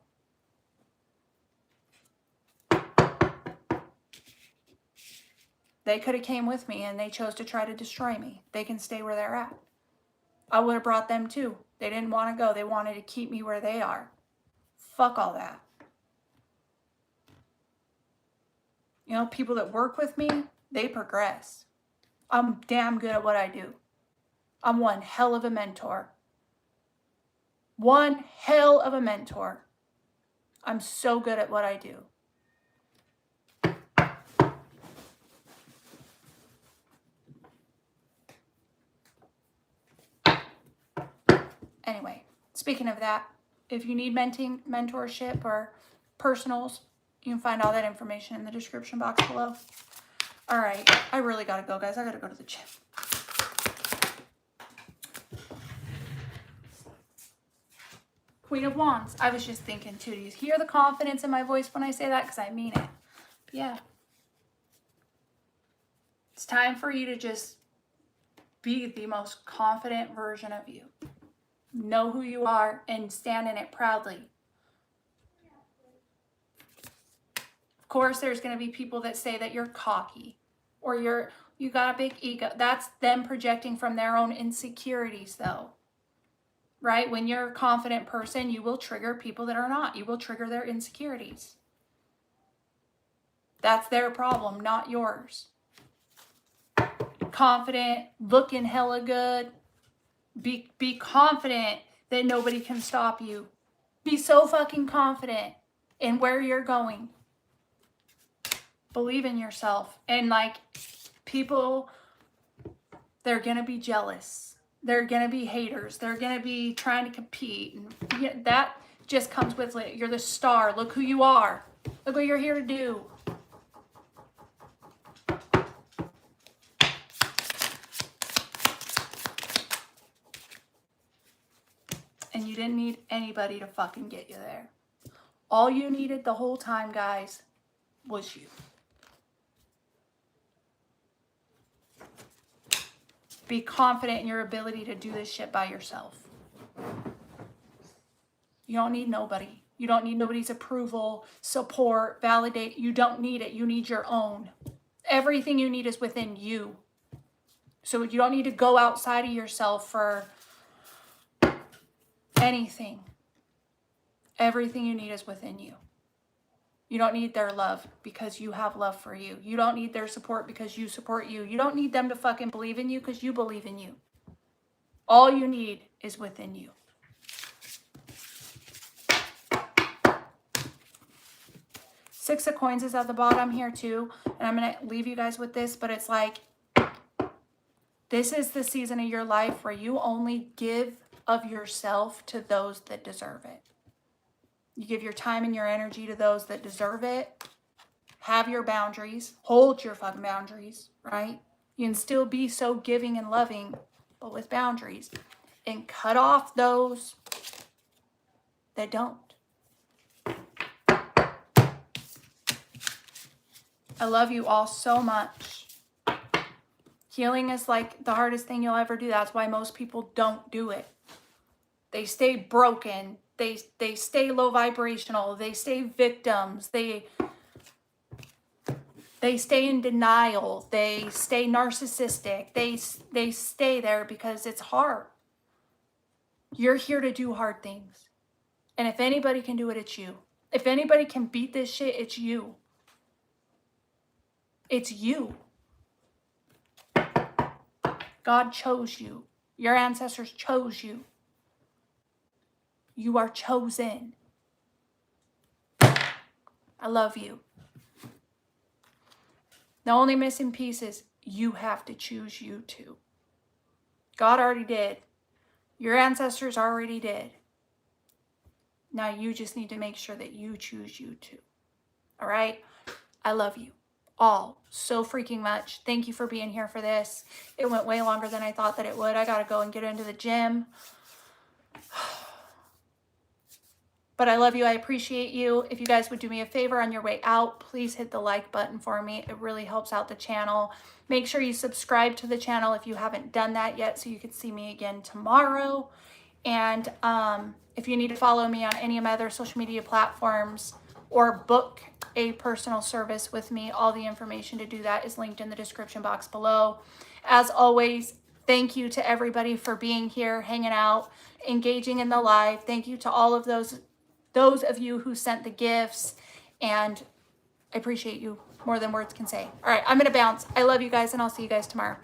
They could have came with me and they chose to try to destroy me. They can stay where they're at. I would have brought them too. They didn't want to go. They wanted to keep me where they are. Fuck all that. You know, people that work with me, they progress. I'm damn good at what I do. I'm one hell of a mentor. One hell of a mentor. I'm so good at what I do. Anyway, speaking of that, if you need mentorship or personals, you can find all that information in the description box below. All right, I really gotta go, guys. I gotta go to the gym. Queen of Wands. I was just thinking too, do you hear the confidence in my voice when I say that? Because I mean it. Yeah. It's time for you to just be the most confident version of you. Know who you are and stand in it proudly. Of course, there's going to be people that say that you're cocky or you got a big ego. That's them projecting from their own insecurities, though. Right? When you're a confident person, you will trigger people that are not. You will trigger their insecurities. That's their problem, not yours. Confident, looking hella good. Be confident that nobody can stop you. Be so fucking confident in where you're going. Believe in yourself. And like people, they're going to be jealous. There are going to be haters. They're going to be trying to compete. And that just comes with it. You're the star. Look who you are. Look what you're here to do. And you didn't need anybody to fucking get you there. All you needed the whole time, guys, was you. Be confident in your ability to do this shit by yourself. You don't need nobody. You don't need nobody's approval, support, validate. You don't need it. You need your own. Everything you need is within you. So you don't need to go outside of yourself for anything. Everything you need is within you. You don't need their love because you have love for you. You don't need their support because you support you. You don't need them to fucking believe in you because you believe in you. All you need is within you. Six of Coins is at the bottom here too. And I'm going to leave you guys with this, but it's like, this is the season of your life where you only give of yourself to those that deserve it. You give your time and your energy to those that deserve it. Have your boundaries. Hold your fucking boundaries, right? You can still be so giving and loving, but with boundaries. And cut off those that don't. I love you all so much. Healing is like the hardest thing you'll ever do. That's why most people don't do it. They stay broken. They stay low vibrational. They stay victims. They stay in denial. They stay narcissistic. They stay there because it's hard. You're here to do hard things. And if anybody can do it, it's you. If anybody can beat this shit, it's you. It's you. God chose you. Your ancestors chose you. You are chosen. I love you. The only missing piece is you have to choose you too. God already did. Your ancestors already did. Now you just need to make sure that you choose you too. All right? I love you all so freaking much. Thank you for being here for this. It went way longer than I thought that it would. I got to go and get into the gym. But I love you. I appreciate you. If you guys would do me a favor on your way out, please hit the like button for me. It really helps out the channel. Make sure you subscribe to the channel if you haven't done that yet so you can see me again tomorrow. And if you need to follow me on any of my other social media platforms or book a personal service with me, all the information to do that is linked in the description box below. As always, thank you to everybody for being here, hanging out, engaging in the live. Thank you to all of those of you who sent the gifts, and I appreciate you more than words can say. All right, I'm going to bounce. I love you guys, and I'll see you guys tomorrow.